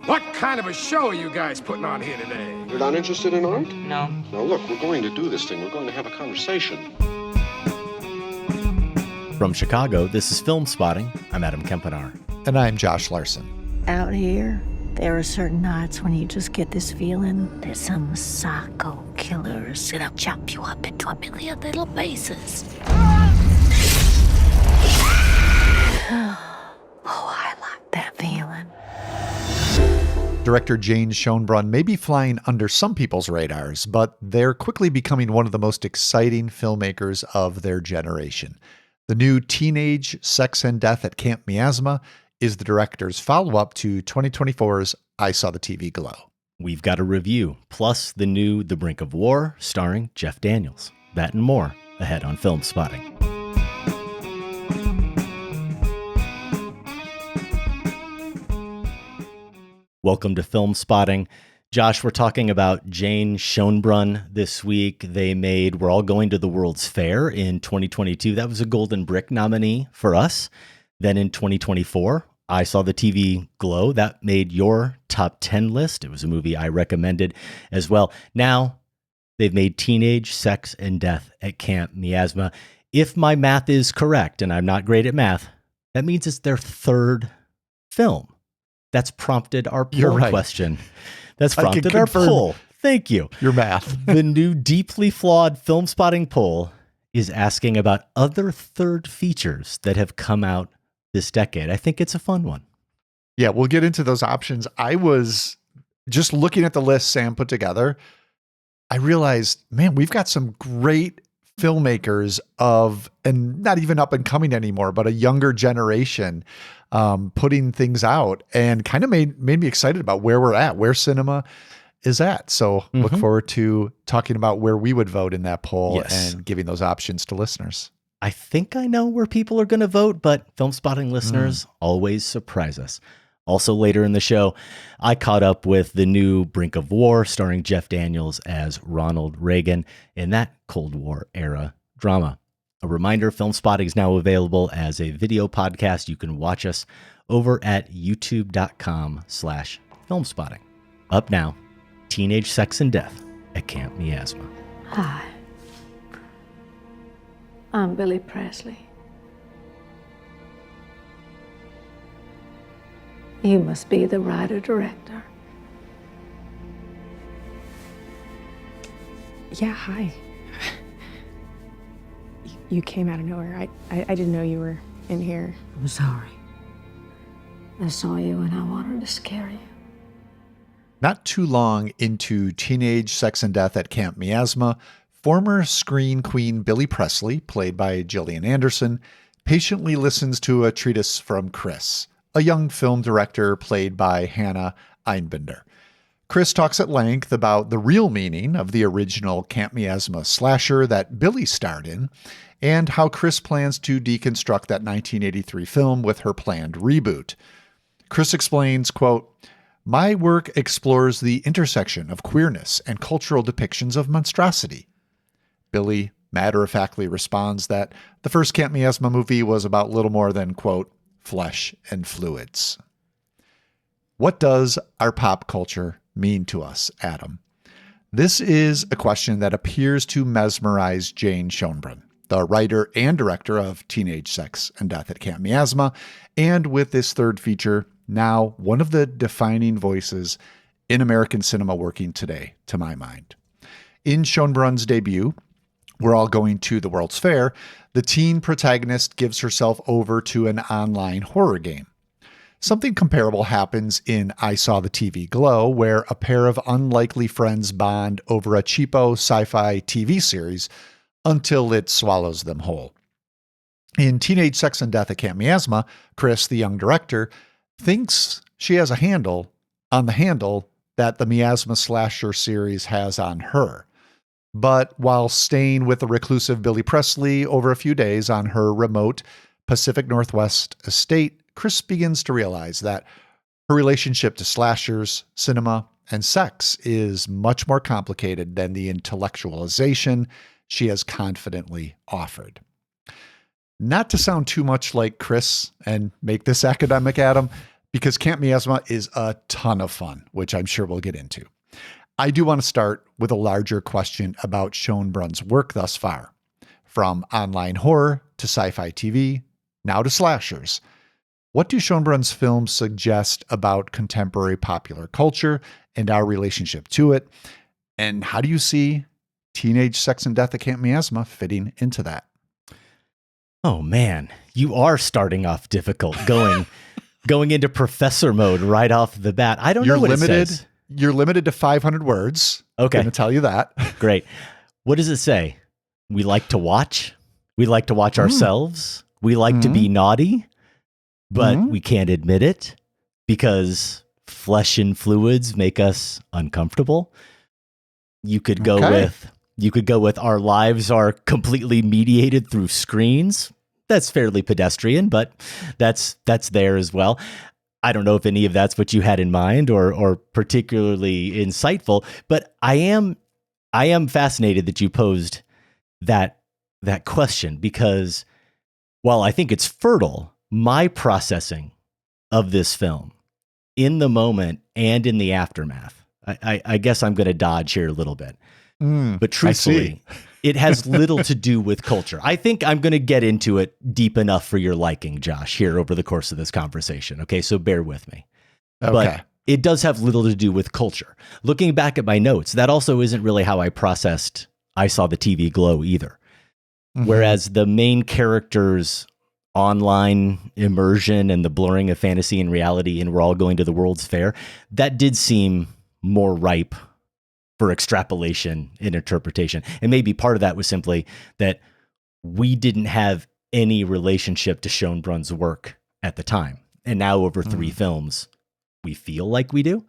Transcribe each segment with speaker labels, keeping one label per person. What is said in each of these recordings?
Speaker 1: What kind of a show are you guys putting on here today?
Speaker 2: You're not interested in art?
Speaker 3: No.
Speaker 2: Now look, we're going to do this thing. We're going to have a conversation.
Speaker 4: From Chicago, this is Filmspotting. I'm Adam Kempenaar.
Speaker 5: And I'm Josh Larson.
Speaker 6: Out here, there are certain nights when you just get this feeling that some psycho killer is gonna chop you up into a million little pieces. Oh, I like that feeling.
Speaker 5: Director Jane Schoenbrun may be flying under some people's radars, but they're quickly becoming one of the most exciting filmmakers of their generation. The new Teenage Sex and Death at Camp Miasma is the director's follow-up to 2024's I Saw the TV Glow.
Speaker 4: We've got a review, plus the new The Brink of War, starring Jeff Daniels. That and more ahead on Filmspotting. Welcome to Filmspotting. Josh, we're talking about Jane Schoenbrun this week. They made We're All Going to the World's Fair in 2022. That was a Golden Brick nominee for us. Then in 2024, I Saw the TV Glow. That made your top 10 list. It was a movie I recommended as well. Now they've made Teenage Sex and Death at Camp Miasma. If my math is correct, and I'm not great at math, that means it's their third film. That's prompted our poll question. That's prompted our poll. Thank you.
Speaker 5: Your math.
Speaker 4: The new deeply flawed Filmspotting poll is asking about other third features that have come out this decade. I think it's a fun one.
Speaker 5: Yeah, we'll get into those options. I was just looking at the list Sam put together. I realized, man, we've got some great filmmakers and not even up and coming anymore, but a younger generation putting things out, and kind of made me excited about where we're at, where cinema is at. So look forward to talking about where we would vote in that poll and giving those options to listeners.
Speaker 4: I think I know where people are going to vote, but Filmspotting listeners always surprise us. Also later in the show, I caught up with the new Brink of War, starring Jeff Daniels as Ronald Reagan in that Cold War era drama. A reminder, Filmspotting is now available as a video podcast. You can watch us over at youtube.com/filmspotting. Up now, Teenage Sex and Death at Camp Miasma.
Speaker 6: Hi. I'm Billy Presley. You must be the writer-director.
Speaker 7: Yeah, hi. You came out of nowhere. I didn't know you were in here.
Speaker 6: I'm sorry. I saw you and I wanted to scare you.
Speaker 5: Not too long into Teenage Sex and Death at Camp Miasma, former screen queen Billy Presley, played by Gillian Anderson, patiently listens to a treatise from Chris, a young film director played by Hannah Einbinder. Chris talks at length about the real meaning of the original Camp Miasma slasher that Billy starred in, and how Chris plans to deconstruct that 1983 film with her planned reboot. Chris explains, quote, "My work explores the intersection of queerness and cultural depictions of monstrosity." Billy matter-of-factly responds that the first Camp Miasma movie was about little more than, quote, "flesh and fluids." What does our pop culture mean to us, Adam? This is a question that appears to mesmerize Jane Schoenbrun, the writer and director of Teenage Sex and Death at Camp Miasma, and with this third feature, now one of the defining voices in American cinema working today, to my mind. In Schoenbrun's debut, We're All Going to the World's Fair, the teen protagonist gives herself over to an online horror game. Something comparable happens in I Saw the TV Glow, where a pair of unlikely friends bond over a cheapo sci-fi TV series until it swallows them whole. In Teenage Sex and Death at Camp Miasma, Chris, the young director, thinks she has a handle on the handle that the Miasma slasher series has on her. But while staying with the reclusive Billy Presley over a few days on her remote Pacific Northwest estate, Chris begins to realize that her relationship to slashers, cinema, and sex is much more complicated than the intellectualization she has confidently offered. Not to sound too much like Chris and make this academic, Adam, because Camp Miasma is a ton of fun, which I'm sure we'll get into. I do want to start with a larger question about Schoenbrun's work thus far. From online horror to sci-fi TV, now to slashers. What do Schoenbrun's films suggest about contemporary popular culture and our relationship to it? And how do you see teenage sex and death at Camp Miasma fitting into that?
Speaker 4: Oh man, you are starting off difficult, going into professor mode right off the bat. I don't know what it says.
Speaker 5: You're limited to 500 words.
Speaker 4: Okay.
Speaker 5: I'm going to tell you that.
Speaker 4: Great. What does it say? We like to watch. We like to watch ourselves. We like to be naughty, but we can't admit it because flesh and fluids make us uncomfortable. You could go with our lives are completely mediated through screens. That's fairly pedestrian, but that's there as well. I don't know if any of that's what you had in mind or particularly insightful, but I am fascinated that you posed that question, because while I think it's fertile, my processing of this film in the moment and in the aftermath, I guess I'm going to dodge here a little bit, but truthfully, it has little to do with culture. I think I'm going to get into it deep enough for your liking, Josh, here over the course of this conversation. Okay, so bear with me. Okay. But it does have little to do with culture. Looking back at my notes, that also isn't really how I processed I Saw the TV Glow either. Whereas the main character's online immersion and the blurring of fantasy and reality and we're all going to the World's Fair, that did seem more ripe for extrapolation and interpretation. And maybe part of that was simply that we didn't have any relationship to Schoenbrun's work at the time. And now over 3 films, we feel like we do.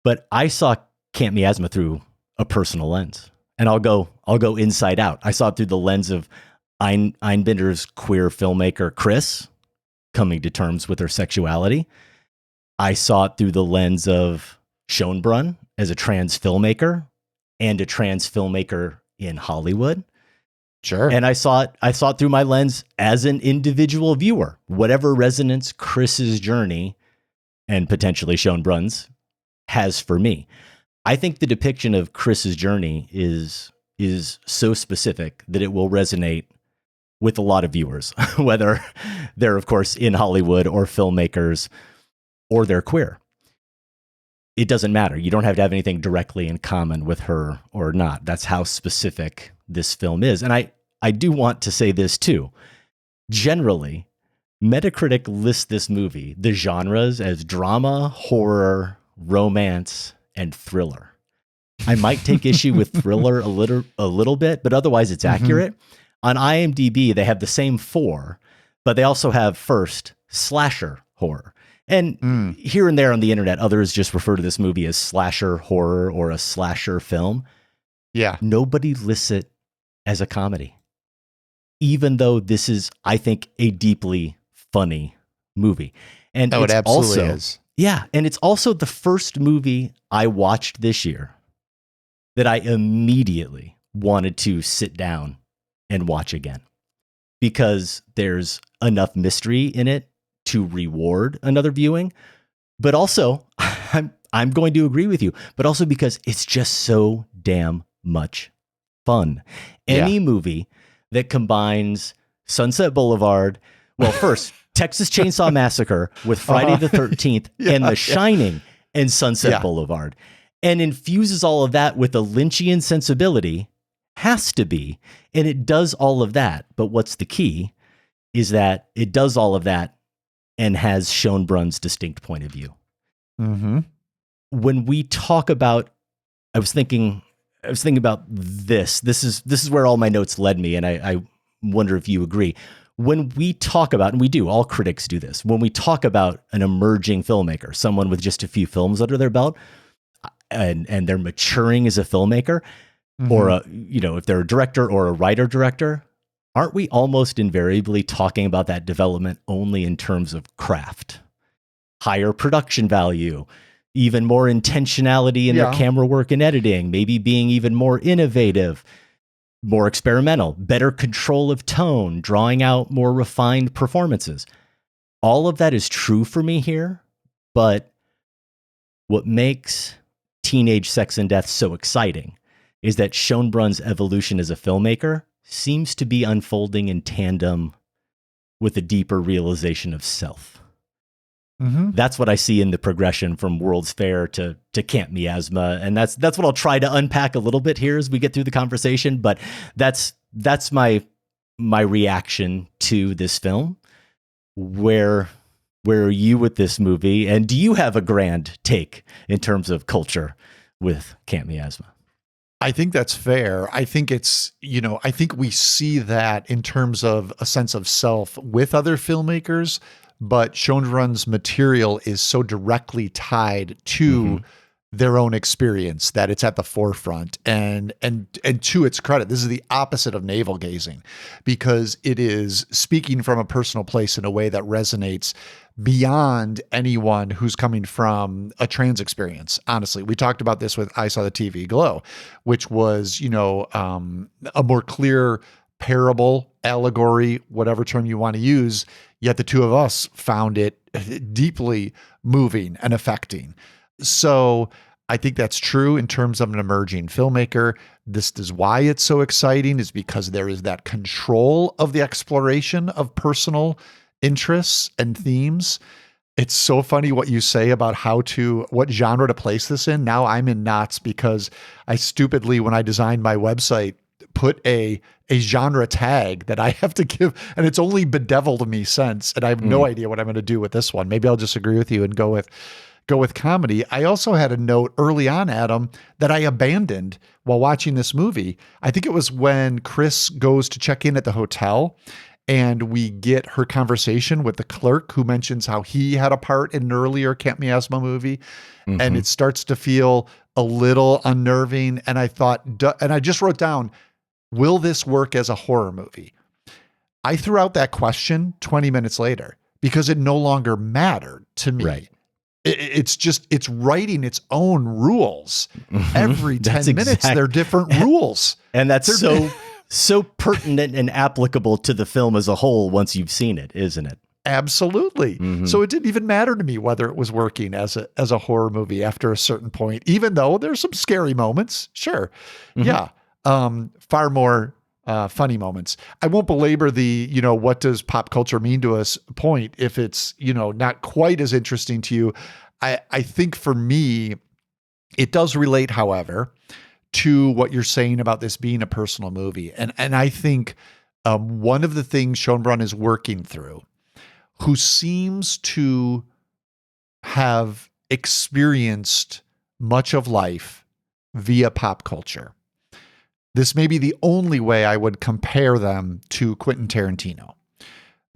Speaker 4: But I saw Camp Miasma through a personal lens. And I'll go inside out. I saw it through the lens of Einbinder's queer filmmaker, Chris, coming to terms with her sexuality. I saw it through the lens of Schoenbrun as a trans filmmaker and a trans filmmaker in Hollywood.
Speaker 5: Sure.
Speaker 4: And I saw it through my lens as an individual viewer. Whatever resonance Chris's journey and potentially Schoenbrun's has for me. I think the depiction of Chris's journey is so specific that it will resonate with a lot of viewers, whether they're, of course, in Hollywood or filmmakers or they're queer. It doesn't matter. You don't have to have anything directly in common with her or not. That's how specific this film is. And I do want to say this too. Generally, Metacritic lists this movie, the genres, as drama, horror, romance, and thriller. I might take issue with thriller a little bit, but otherwise it's accurate. On IMDb, they have the same 4, but they also have first slasher horror. And here and there on the internet, others just refer to this movie as slasher horror or a slasher film.
Speaker 5: Yeah.
Speaker 4: Nobody lists it as a comedy, even though this is, I think, a deeply funny movie. And
Speaker 5: it absolutely is.
Speaker 4: Yeah, and it's also the first movie I watched this year that I immediately wanted to sit down and watch again, because there's enough mystery in it to reward another viewing, but also I'm going to agree with you, but also because it's just so damn much fun. Any movie that combines Sunset Boulevard, well, first Texas Chainsaw Massacre with Friday the 13th and The Shining and Sunset Boulevard, and infuses all of that with a Lynchian sensibility, has to be. And it does all of that. But what's the key is that it does all of that and has Schoenbrun's distinct point of view. When we talk about, I was thinking about this. This is where all my notes led me, and I wonder if you agree. When we talk about, and we do, all critics do this, when we talk about an emerging filmmaker, someone with just a few films under their belt, and they're maturing as a filmmaker, or if they're a director or a writer-director, aren't we almost invariably talking about that development only in terms of craft? Higher production value, even more intentionality in their camera work and editing, maybe being even more innovative, more experimental, better control of tone, drawing out more refined performances. All of that is true for me here, But what makes Teenage Sex and Death so exciting is that Schoenbrun's evolution as a filmmaker seems to be unfolding in tandem with a deeper realization of self.
Speaker 5: Mm-hmm.
Speaker 4: That's what I see in the progression from World's Fair to Camp Miasma, and that's what I'll try to unpack a little bit here as we get through the conversation. But that's my reaction to this film. Where are you with this movie, and do you have a grand take in terms of culture with Camp Miasma?
Speaker 5: I think that's fair. I think it's, I think we see that in terms of a sense of self with other filmmakers, but Schoenbrun's material is so directly tied to their own experience that it's at the forefront. And to its credit, this is the opposite of navel gazing, because it is speaking from a personal place in a way that resonates beyond anyone who's coming from a trans experience. Honestly, we talked about this with I Saw the TV Glow, which was, a more clear parable, allegory, whatever term you want to use, yet the two of us found it deeply moving and affecting. So I think that's true in terms of an emerging filmmaker. This is why it's so exciting, is because there is that control of the exploration of personal interests and themes. It's so funny what you say about what genre to place this in. Now I'm in knots because I stupidly, when I designed my website, put a genre tag that I have to give, and it's only bedeviled me since, and I have no idea what I'm going to do with this one. Maybe I'll just agree with you and go with comedy. I also had a note early on, Adam, that I abandoned while watching this movie. I think it was when Chris goes to check in at the hotel and we get her conversation with the clerk who mentions how he had a part in an earlier Camp Miasma movie. And it starts to feel a little unnerving. And I thought, and I just wrote down, will this work as a horror movie? I threw out that question 20 minutes later because it no longer mattered to me.
Speaker 4: Right.
Speaker 5: It's writing its own rules. Every 10 minutes, they're different rules.
Speaker 4: And that's so pertinent and applicable to the film as a whole once you've seen it, isn't it?
Speaker 5: Absolutely. So it didn't even matter to me whether it was working as a horror movie after a certain point, even though there's some scary moments. Sure. Yeah. Far more funny moments. I won't belabor the, what does pop culture mean to us point if it's, not quite as interesting to you. I think for me, it does relate, however, to what you're saying about this being a personal movie. And I think one of the things Schoenbrun is working through, who seems to have experienced much of life via pop culture. This may be the only way I would compare them to Quentin Tarantino,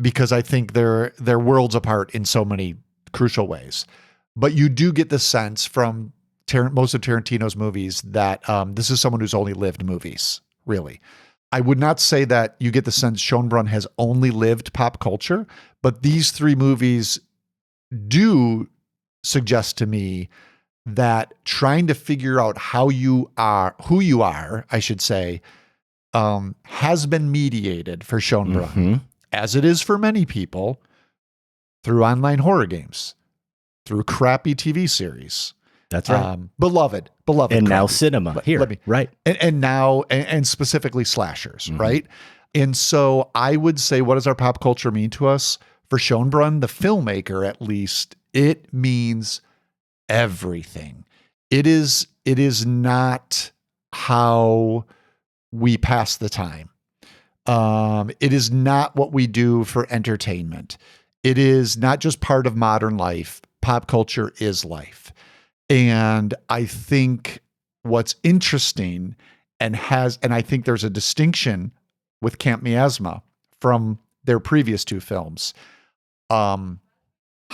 Speaker 5: because I think they're worlds apart in so many crucial ways. But you do get the sense from most of Tarantino's movies that this is someone who's only lived movies, really. I would not say that you get the sense Schoenbrun has only lived pop culture, but these three movies do suggest to me that trying to figure out who you are, I should say, has been mediated for Schoenbrun, as it is for many people, through online horror games, through crappy TV series.
Speaker 4: That's right.
Speaker 5: Beloved.
Speaker 4: And now cinema here, right.
Speaker 5: And now, and specifically slashers, right? And so I would say, what does our pop culture mean to us? For Schoenbrun, the filmmaker, at least, it means everything. It is not how we pass the time. It is not what we do for entertainment. It is not just part of modern life. Pop culture is life. And I think what's interesting and I think there's a distinction with Camp Miasma from their previous two films. How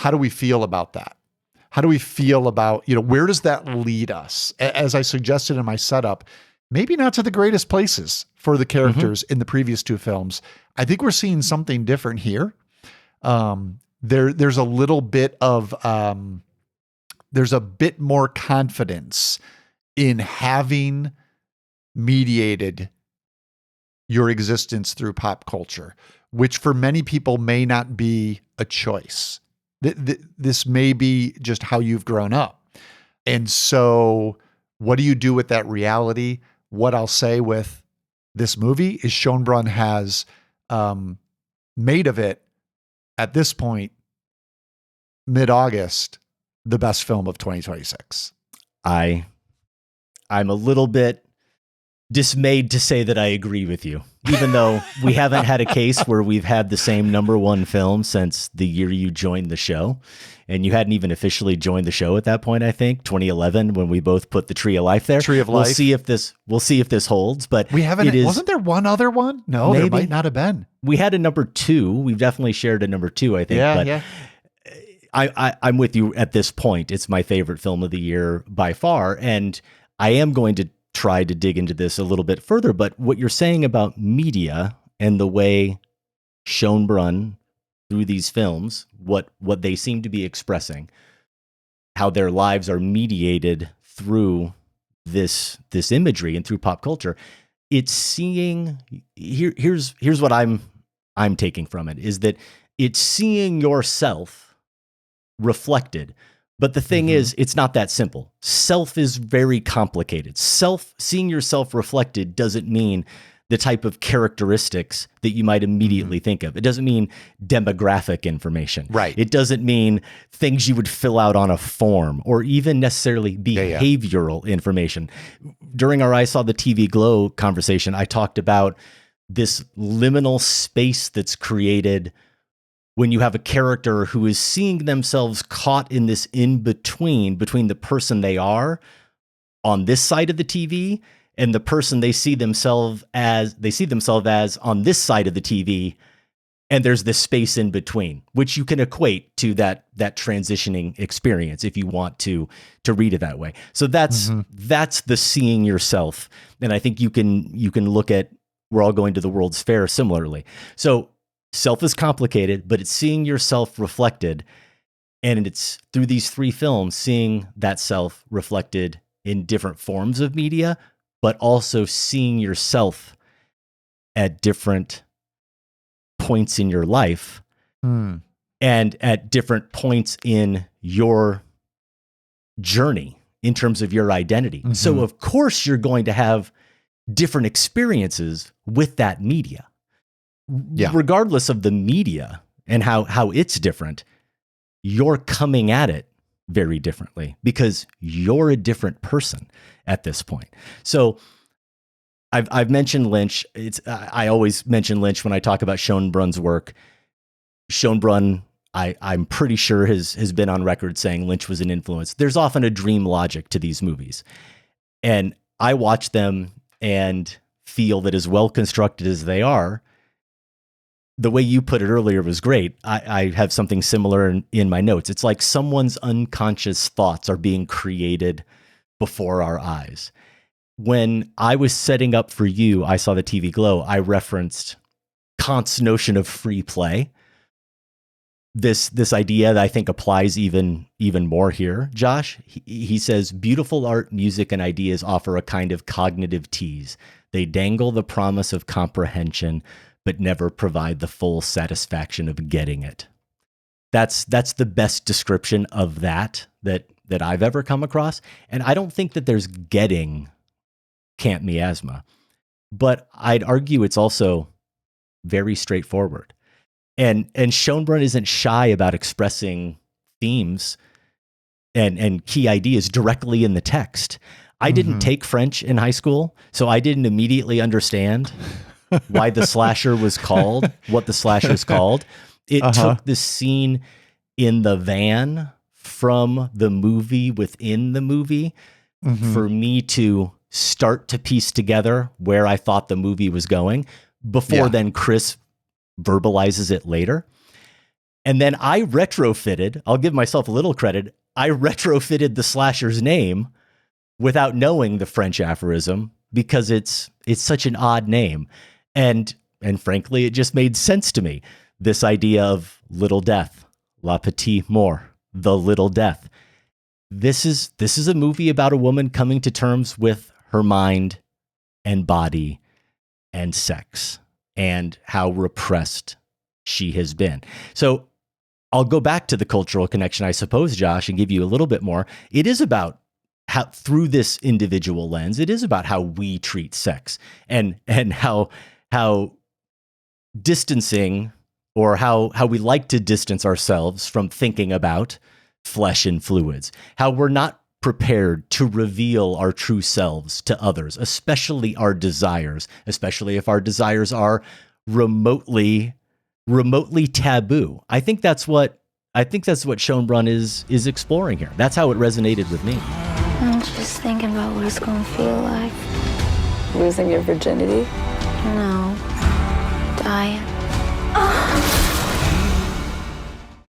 Speaker 5: do we feel about that? How do we feel about, where does that lead us? As I suggested in my setup, maybe not to the greatest places for the characters in the previous two films. I think we're seeing something different here. There's a little bit of, there's a bit more confidence in having mediated your existence through pop culture, which for many people may not be a choice. This may be just how you've grown up. And so what do you do with that reality? What I'll say with this movie is Schoenbrun has made of it, at this point, mid-August, the best film of 2026.
Speaker 4: I'm a little bit dismayed to say that I agree with you, even though we haven't had a case where we've had the same number one film since the year you joined the show. And you hadn't even officially joined the show at that point, I think, 2011, when we both put the Tree of Life there.
Speaker 5: Tree of Life.
Speaker 4: We'll see if this holds, but
Speaker 5: we haven't, wasn't there one other one? No, maybe. There might not have been.
Speaker 4: We had a number 2. We've definitely shared a number 2, I think.
Speaker 5: Yeah.
Speaker 4: I'm with you at this point. It's my favorite film of the year by far. And I am going to try to dig into this a little bit further. But what you're saying about media and the way Schoenbrun, through these films, what they seem to be expressing, how their lives are mediated through this imagery and through pop culture, it's seeing, here's what I'm taking from it, is that it's seeing yourself reflected. But the thing is, it's not that simple. Self is very complicated. Seeing yourself reflected doesn't mean the type of characteristics that you might immediately think of. It doesn't mean demographic information.
Speaker 5: Right.
Speaker 4: It doesn't mean things you would fill out on a form or even necessarily behavioral information. During our I Saw the TV Glow conversation, I talked about this liminal space that's created when you have a character who is seeing themselves caught in this in-between between the person they are on this side of the TV and the person they see themselves as on this side of the TV. And there's this space in between, which you can equate to that transitioning experience if you want to read it that way. So that's the seeing yourself. And I think you can look at We're All Going to the World's Fair similarly. So self is complicated, but it's seeing yourself reflected. And it's through these 3 films, seeing that self reflected in different forms of media, but also seeing yourself at different points in your life and at different points in your journey in terms of your identity. So of course you're going to have different experiences with that media. Yeah. Regardless of the media and how it's different, you're coming at it very differently because you're a different person at this point. So I've mentioned Lynch. I always mention Lynch when I talk about Schoenbrun's work. Schoenbrun, I'm pretty sure has been on record saying Lynch was an influence. There's often a dream logic to these movies. And I watch them and feel that as well constructed as they are, the way you put it earlier was great. I have something similar in my notes. It's like someone's unconscious thoughts are being created before our eyes. When I was setting up for you, I Saw the TV Glow, I referenced Kant's notion of free play. This idea that I think applies even more here, Josh. He says, beautiful art, music, and ideas offer a kind of cognitive tease. They dangle the promise of comprehension, but never provide the full satisfaction of getting it. That's the best description of that I've ever come across. And I don't think that there's getting Camp Miasma, but I'd argue it's also very straightforward. And Schoenbrun isn't shy about expressing themes and key ideas directly in the text. I didn't take French in high school, so I didn't immediately understand why the slasher was called what the slasher is called. It took the scene in the van from the movie within the movie for me to start to piece together where I thought the movie was going before then Chris verbalizes it later. And then I retrofitted, I'll give myself a little credit, I retrofitted the slasher's name without knowing the French aphorism because it's such an odd name. And frankly, it just made sense to me. This idea of little death, la petite mort, the little death. This is a movie about a woman coming to terms with her mind and body and sex and how repressed she has been. So I'll go back to the cultural connection, I suppose, Josh, and give you a little bit more. It is about how, through this individual lens, it is about how we treat sex and how distancing, or how we like to distance ourselves from thinking about flesh and fluids, how we're not prepared to reveal our true selves to others, especially our desires, especially if our desires are remotely taboo. I think that's what Schoenbrun is exploring here. That's how it resonated with me.
Speaker 3: I'm just thinking about what it's gonna feel like.
Speaker 8: Losing your virginity?
Speaker 3: No. Dying.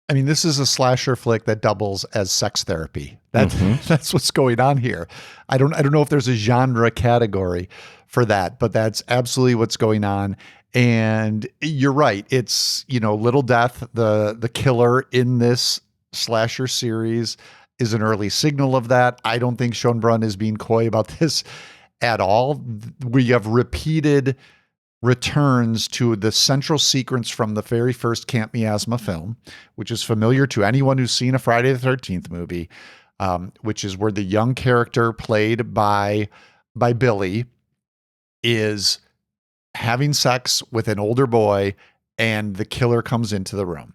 Speaker 5: I mean, this is a slasher flick that doubles as sex therapy. That's what's going on here. I don't know if there's a genre category for that, but that's absolutely what's going on. And you're right. It's, Little Death, the killer in this slasher series, is an early signal of that. I don't think Schoenbrun is being coy about this at all. We have repeated returns to the central sequence from the very first Camp Miasma film, which is familiar to anyone who's seen a Friday the 13th movie, which is where the young character played by Billy is having sex with an older boy, and the killer comes into the room.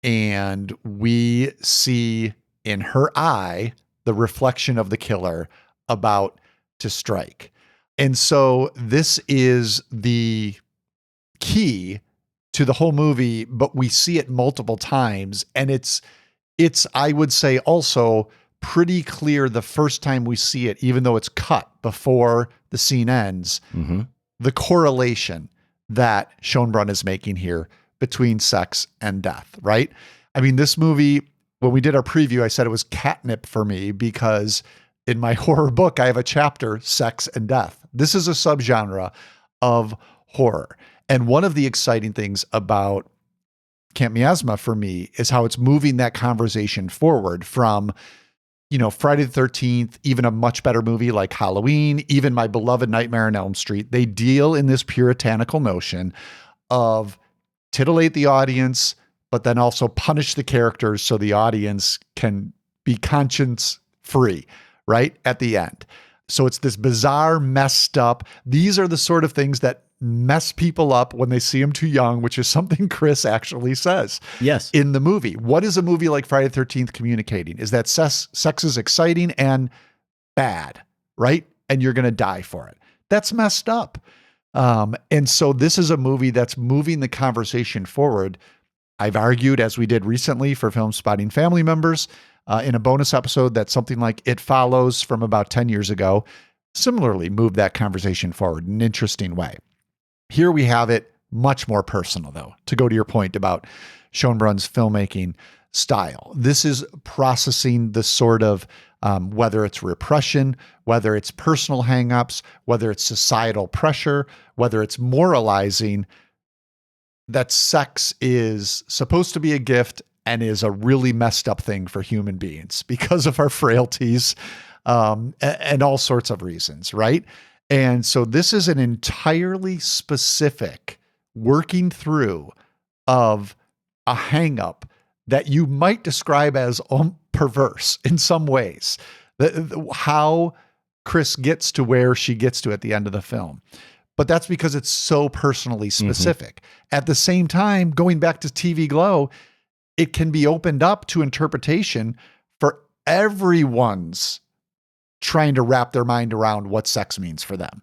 Speaker 5: And we see in her eye the reflection of the killer about to strike. And so this is the key to the whole movie, but we see it multiple times. And it's, I would say, also pretty clear the first time we see it, even though it's cut before the scene ends, the correlation that Schoenbrun is making here between sex and death, right? I mean, this movie, when we did our preview, I said it was catnip for me because in my horror book, I have a chapter, Sex and Death. This is a subgenre of horror. And one of the exciting things about Camp Miasma for me is how it's moving that conversation forward from, Friday the 13th, even a much better movie like Halloween, even my beloved Nightmare on Elm Street. They deal in this puritanical notion of titillate the audience, but then also punish the characters so the audience can be conscience free, right? At the end. So it's this bizarre, messed up. These are the sort of things that mess people up when they see them too young, which is something Chris actually says in the movie. What is a movie like Friday the 13th communicating? Is that sex is exciting and bad, right? And you're going to die for it. That's messed up. And so this is a movie that's moving the conversation forward. I've argued, as we did recently for Filmspotting Family members, in a bonus episode, that something like It Follows from about 10 years ago similarly moved that conversation forward in an interesting way. Here we have it much more personal, though, to go to your point about Schoenbrun's filmmaking style. This is processing the sort of, whether it's repression, whether it's personal hangups, whether it's societal pressure, whether it's moralizing, that sex is supposed to be a gift and is a really messed up thing for human beings because of our frailties, and all sorts of reasons, right? And so this is an entirely specific working through of a hang-up that you might describe as perverse in some ways. How Chris gets to where she gets to at the end of the film. But that's because it's so personally specific. At the same time, going back to TV Glow, it can be opened up to interpretation for everyone's trying to wrap their mind around what sex means for them,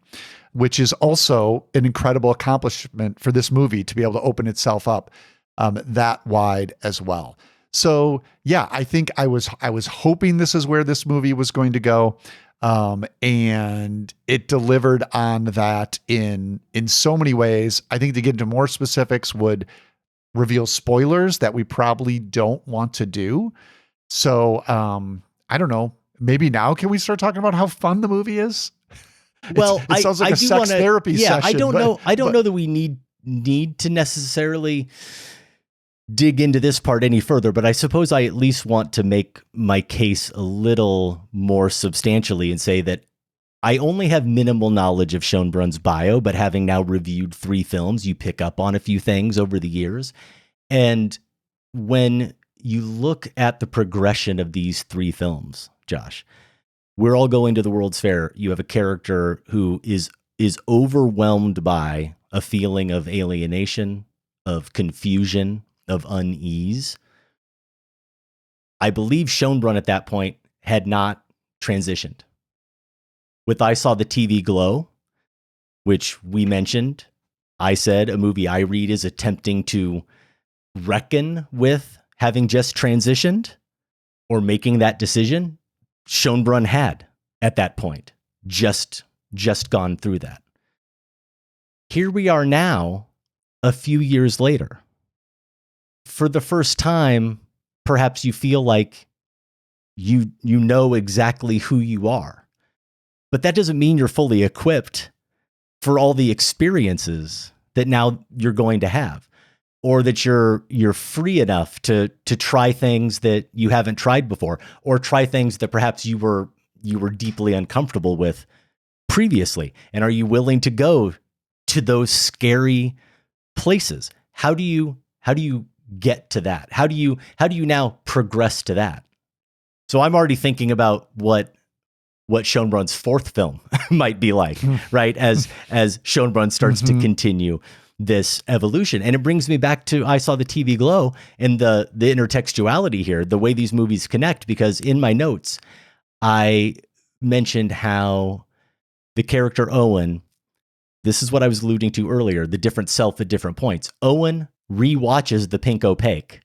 Speaker 5: which is also an incredible accomplishment for this movie to be able to open itself up that wide as well. So yeah, I think I was hoping this is where this movie was going to go. And it delivered on that in so many ways. I think to get into more specifics would reveal spoilers that we probably don't want to do. So, I don't know. Maybe now can we start talking about how fun the movie is?
Speaker 4: Well,
Speaker 5: it sounds like a sex therapy session.
Speaker 4: I don't know that we need to necessarily dig into this part any further, but I suppose I at least want to make my case a little more substantially and say that I only have minimal knowledge of Schoenbrun's bio, but having now reviewed 3 films, you pick up on a few things over the years. And when you look at the progression of these three films, Josh, we're all going to the World's Fair. You have a character who is overwhelmed by a feeling of alienation, of confusion, of unease. I believe Schoenbrun at that point had not transitioned. With I Saw the TV Glow, which we mentioned, I said a movie I read is attempting to reckon with having just transitioned or making that decision. Schoenbrun had at that point just gone through that. Here we are now, a few years later. For the first time, perhaps you feel like you know exactly who you are. But that doesn't mean you're fully equipped for all the experiences that now you're going to have, or that you're free enough to try things that you haven't tried before, or try things that perhaps you were deeply uncomfortable with previously. And are you willing to go to those scary places? How do you get to that? How do you now progress to that? So I'm already thinking about what Schoenbrun's fourth film might be like, right? As Schoenbrun starts to continue this evolution. And it brings me back to I Saw the TV Glow and the intertextuality here, the way these movies connect, because in my notes, I mentioned how the character Owen, this is what I was alluding to earlier, the different self at different points. Owen rewatches The Pink Opaque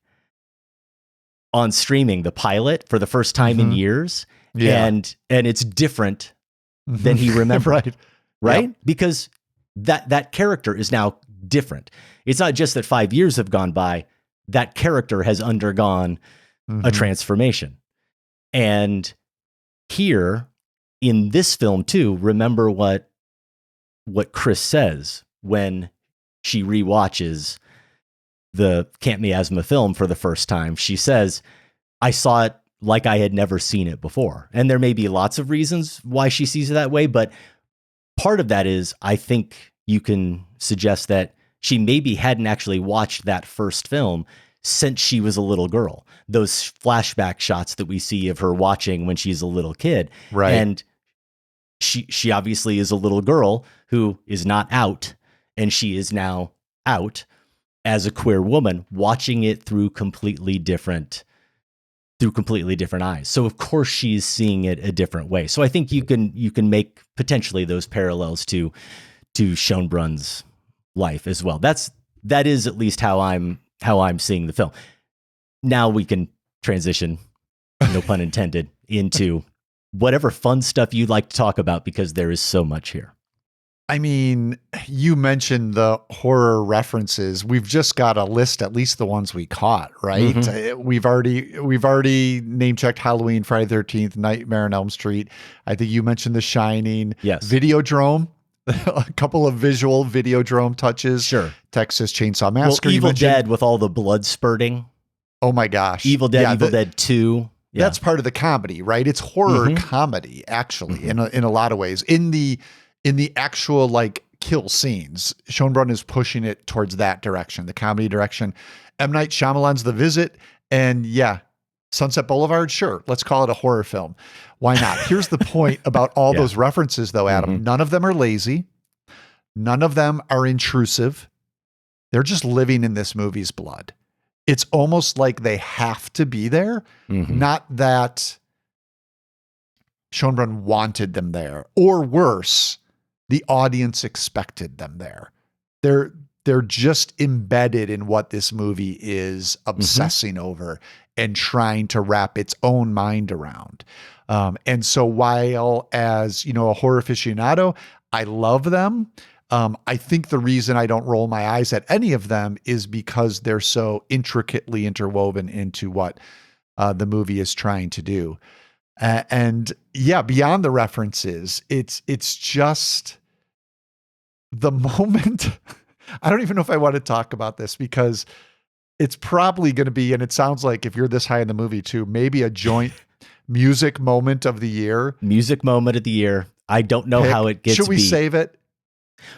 Speaker 4: on streaming, the pilot, for the first time in years. Yeah. And it's different than he remembered. Right? Yep. Because that character is now different. It's not just that 5 years have gone by, that character has undergone a transformation. And here in this film too, remember what Chris says when she rewatches the Camp Miasma film for the first time. She says, I saw it like I had never seen it before. And there may be lots of reasons why she sees it that way, but part of that is, I think you can suggest that she maybe hadn't actually watched that first film since she was a little girl. Those flashback shots that we see of her watching when she's a little kid. Right. And she obviously is a little girl who is not out, and she is now out as a queer woman, watching it through completely different eyes. So of course she's seeing it a different way. So I think you can make potentially those parallels to Schoenbrun's life as well. That is at least how I'm seeing the film. Now we can transition, no pun intended, into whatever fun stuff you'd like to talk about, because there is so much here.
Speaker 5: I mean, you mentioned the horror references. We've just got a list, at least the ones we caught, right? We've already name checked Halloween, Friday the 13th, Nightmare on Elm Street. I think you mentioned The Shining. Yes. Videodrome. A couple of visual Videodrome touches. Sure. Texas Chainsaw Massacre.
Speaker 4: Well, Evil Dead with all the blood spurting.
Speaker 5: Oh my gosh.
Speaker 4: Evil Dead, Evil Dead 2. Yeah.
Speaker 5: That's part of the comedy, right? It's horror comedy, actually, in a lot of ways. In the actual like kill scenes, Schoenbrun is pushing it towards that direction, the comedy direction. M. Night Shyamalan's The Visit, and Sunset Boulevard, sure, let's call it a horror film. Why not? Here's the point about all those references, though, Adam. None of them are lazy. None of them are intrusive. They're just living in this movie's blood. It's almost like they have to be there, not that Schoenbrun wanted them there, or worse, the audience expected them there. They're just embedded in what this movie is obsessing over and trying to wrap its own mind around. And so while as, a horror aficionado, I love them. I think the reason I don't roll my eyes at any of them is because they're so intricately interwoven into what the movie is trying to do. And beyond the references, it's just the moment. I don't even know if I want to talk about this, because it's probably going to be, and it sounds like if you're this high in the movie too, maybe a joint music moment of the year.
Speaker 4: Music moment of the year. I don't know how it gets.
Speaker 5: Should we save it?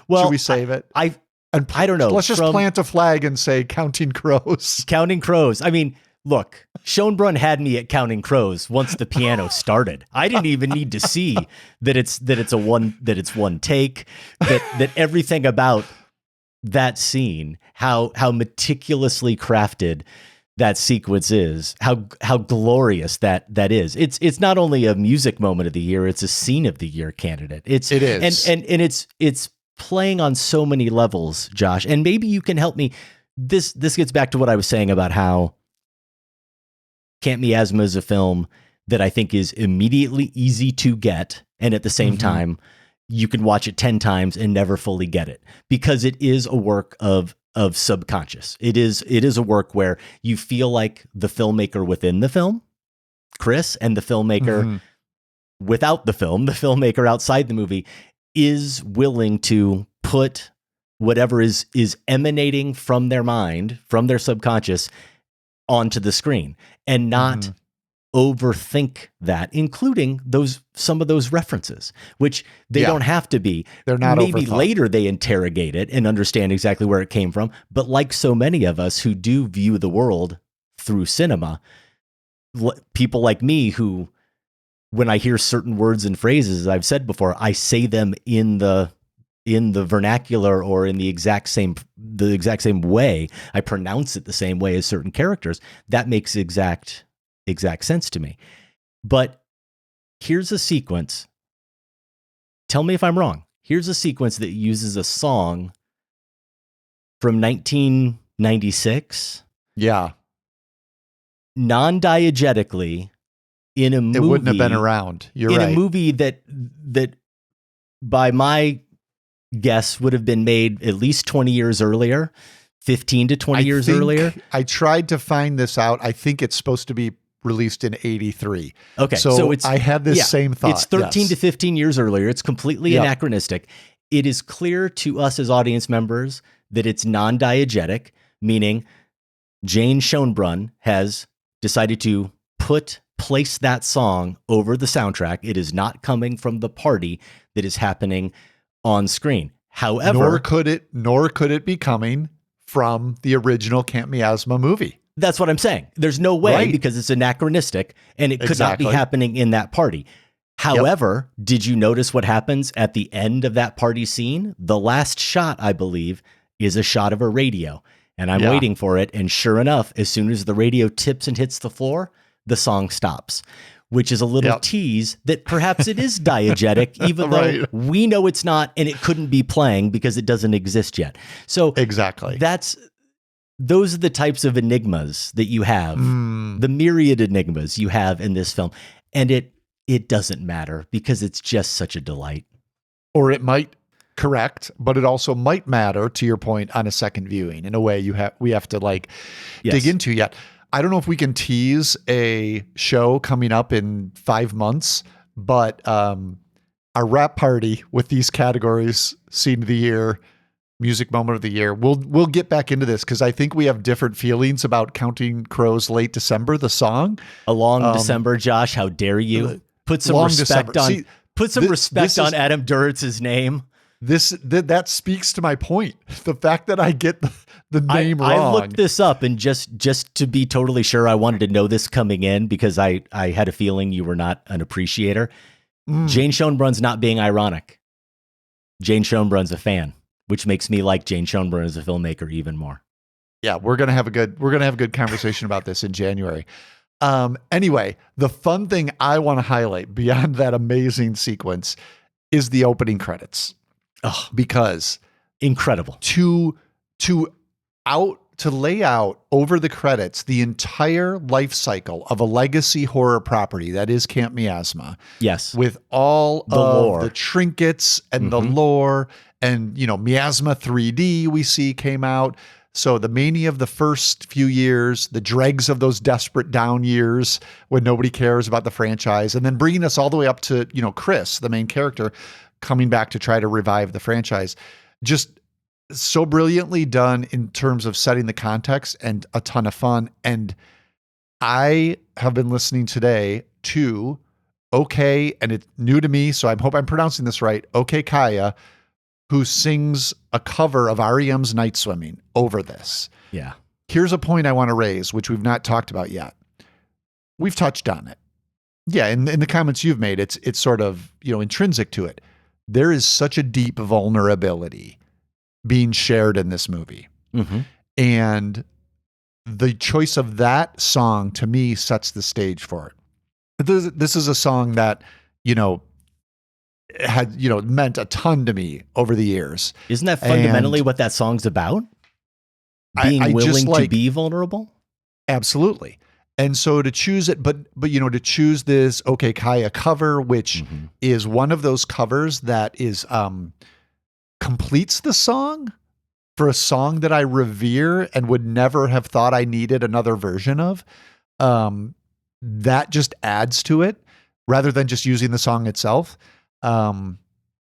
Speaker 4: Well,
Speaker 5: should we save it?
Speaker 4: I don't know.
Speaker 5: Let's just plant a flag and say Counting Crows.
Speaker 4: Counting Crows. I mean, Look, Schoenbrun had me at counting crows once the piano started. I didn't even need to see that it's one take, that everything about that scene, how meticulously crafted that sequence is, how glorious that is. It's not only a music moment of the year, it's a scene of the year candidate. It is. And it's playing on so many levels, Josh. And maybe you can help me. This gets back to what I was saying about how Camp Miasma is a film that I think is immediately easy to get, and at the same time, you can watch it 10 times and never fully get it, because it is a work of subconscious. It is a work where you feel like the filmmaker within the film, Chris, and the filmmaker without the film, the filmmaker outside the movie, is willing to put whatever is emanating from their mind, from their subconscious, onto the screen, and not overthink that, including some of those references, which they don't have to be. They're not maybe overthought. Later they interrogate it and understand exactly where it came from. But like so many of us who do view the world through cinema, people like me who, when I hear certain words and phrases, as I've said before, I say them in the vernacular or in the exact same way. I pronounce it the same way as certain characters. That makes exact sense to me. But here's a sequence. Tell me if I'm wrong. Here's a sequence that uses a song from 1996.
Speaker 5: Yeah.
Speaker 4: Non-diegetically in a movie. It
Speaker 5: wouldn't have been around. You're right.
Speaker 4: In a movie that by my guess would have been made at least 20 years earlier, 15 to 20 years earlier.
Speaker 5: I tried to find this out. I think it's supposed to be released in 83.
Speaker 4: Okay.
Speaker 5: So I had this same thought.
Speaker 4: It's 13 to 15 years earlier. It's completely anachronistic. It is clear to us as audience members that it's non-diegetic, meaning Jane Schoenbrun has decided to place that song over the soundtrack. It is not coming from the party that is happening on screen. However,
Speaker 5: nor could it be coming from the original Camp Miasma movie.
Speaker 4: That's what I'm saying. There's no way, because it's anachronistic and it could not be happening in that party. However, did you notice what happens at the end of that party scene? The last shot, I believe, is a shot of a radio, and I'm waiting for it. And sure enough, as soon as the radio tips and hits the floor, the song stops, which is a little tease that perhaps it is diegetic, even though we know it's not, and it couldn't be playing because it doesn't exist yet. So those are the types of enigmas that you have, the myriad enigmas you have in this film. And it doesn't matter because it's just such a delight.
Speaker 5: Or it might, correct, but it also might matter, to your point, on a second viewing in a way we have to dig into yet. I don't know if we can tease a show coming up in 5 months, but our wrap party with these categories, scene of the year, music moment of the year, we'll get back into this because I think we have different feelings about Counting Crows Late December, the song.
Speaker 4: A long December, Josh, how dare you? Put some respect on on Adam Duritz's name.
Speaker 5: That speaks to my point. The fact that I get the name wrong.
Speaker 4: I looked this up, and just to be totally sure, I wanted to know this coming in because I had a feeling you were not an appreciator. Jane Schoenbrun's not being ironic. Jane Schoenbrun's a fan, which makes me like Jane Schoenbrun as a filmmaker even more.
Speaker 5: Yeah, we're gonna have a good conversation about this in January. Anyway, the fun thing I want to highlight beyond that amazing sequence is the opening credits.
Speaker 4: Oh,
Speaker 5: because
Speaker 4: incredible
Speaker 5: to lay out over the credits the entire life cycle of a legacy horror property that is Camp Miasma.
Speaker 4: Yes,
Speaker 5: with all of the trinkets and the lore, and Miasma 3D we see came out. So the mania of the first few years, the dregs of those desperate down years when nobody cares about the franchise, and then bringing us all the way up to Chris, the main character, coming back to try to revive the franchise. Just so brilliantly done in terms of setting the context and a ton of fun. And I have been listening today to and it's new to me, so I hope I'm pronouncing this right, Kaya, who sings a cover of REM's Night Swimming over this.
Speaker 4: Yeah.
Speaker 5: here's a point I want to raise, which we've not talked about yet. We've touched on it. Yeah, in the comments you've made, it's sort of, intrinsic to it. There is such a deep vulnerability being shared in this movie.
Speaker 4: Mm-hmm.
Speaker 5: And the choice of that song, to me, sets the stage for it. This is a song that, had, meant a ton to me over the years.
Speaker 4: Isn't that fundamentally what that song's about? Being willing to be vulnerable?
Speaker 5: Absolutely. And so to choose it, but to choose this OK Kaya cover, which is one of those covers that is completes the song for a song that I revere and would never have thought I needed another version of. That just adds to it rather than just using the song itself. And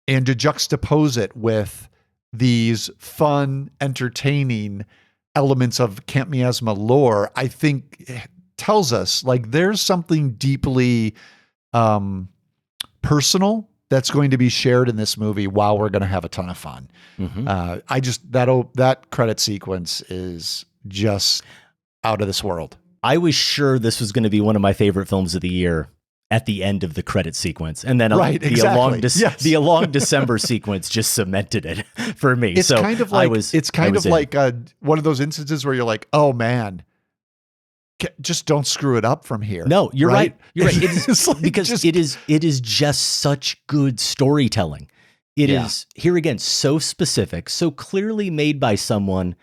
Speaker 5: to juxtapose it with these fun, entertaining elements of Camp Miasma lore, I think tells us like there's something deeply personal that's going to be shared in this movie while we're going to have a ton of fun. That credit sequence is just out of this world.
Speaker 4: I was sure this was going to be one of my favorite films of the year at the end of the credit sequence. And then the long December sequence just cemented it for me.
Speaker 5: It's kind of like, one of those instances where you're like, oh man, just don't screw it up from here.
Speaker 4: No, you're right. You're right. It is like because it is just such good storytelling. It is here again, so specific, so clearly made by someone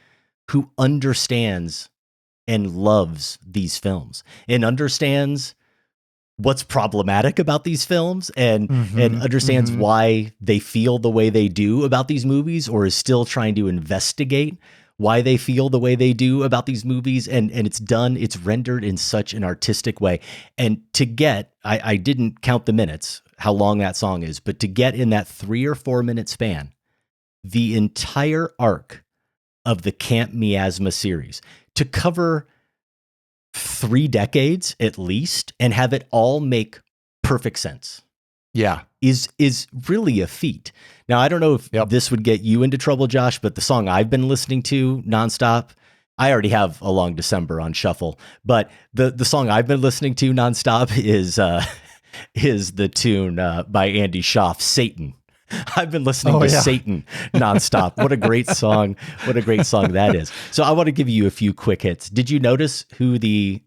Speaker 4: who understands and loves these films and understands what's problematic about these films and understands why they feel the way they do about these movies, or is still trying to investigate why they feel the way they do about these movies. And it's rendered in such an artistic way. And to get, I didn't count the minutes, how long that song is, but to get in that 3 or 4 minute span, the entire arc of the Camp Miasma series, to cover 3 decades at least and have it all make perfect sense.
Speaker 5: Yeah.
Speaker 4: Is really a feat. Now, I don't know if this would get you into trouble, Josh, but the song I've been listening to nonstop, I already have A Long December on shuffle, but the song I've been listening to nonstop is the tune by Andy Schaaf, Satan. I've been listening to Satan nonstop. What a great song. What a great song that is. So I want to give you a few quick hits. Did you notice who the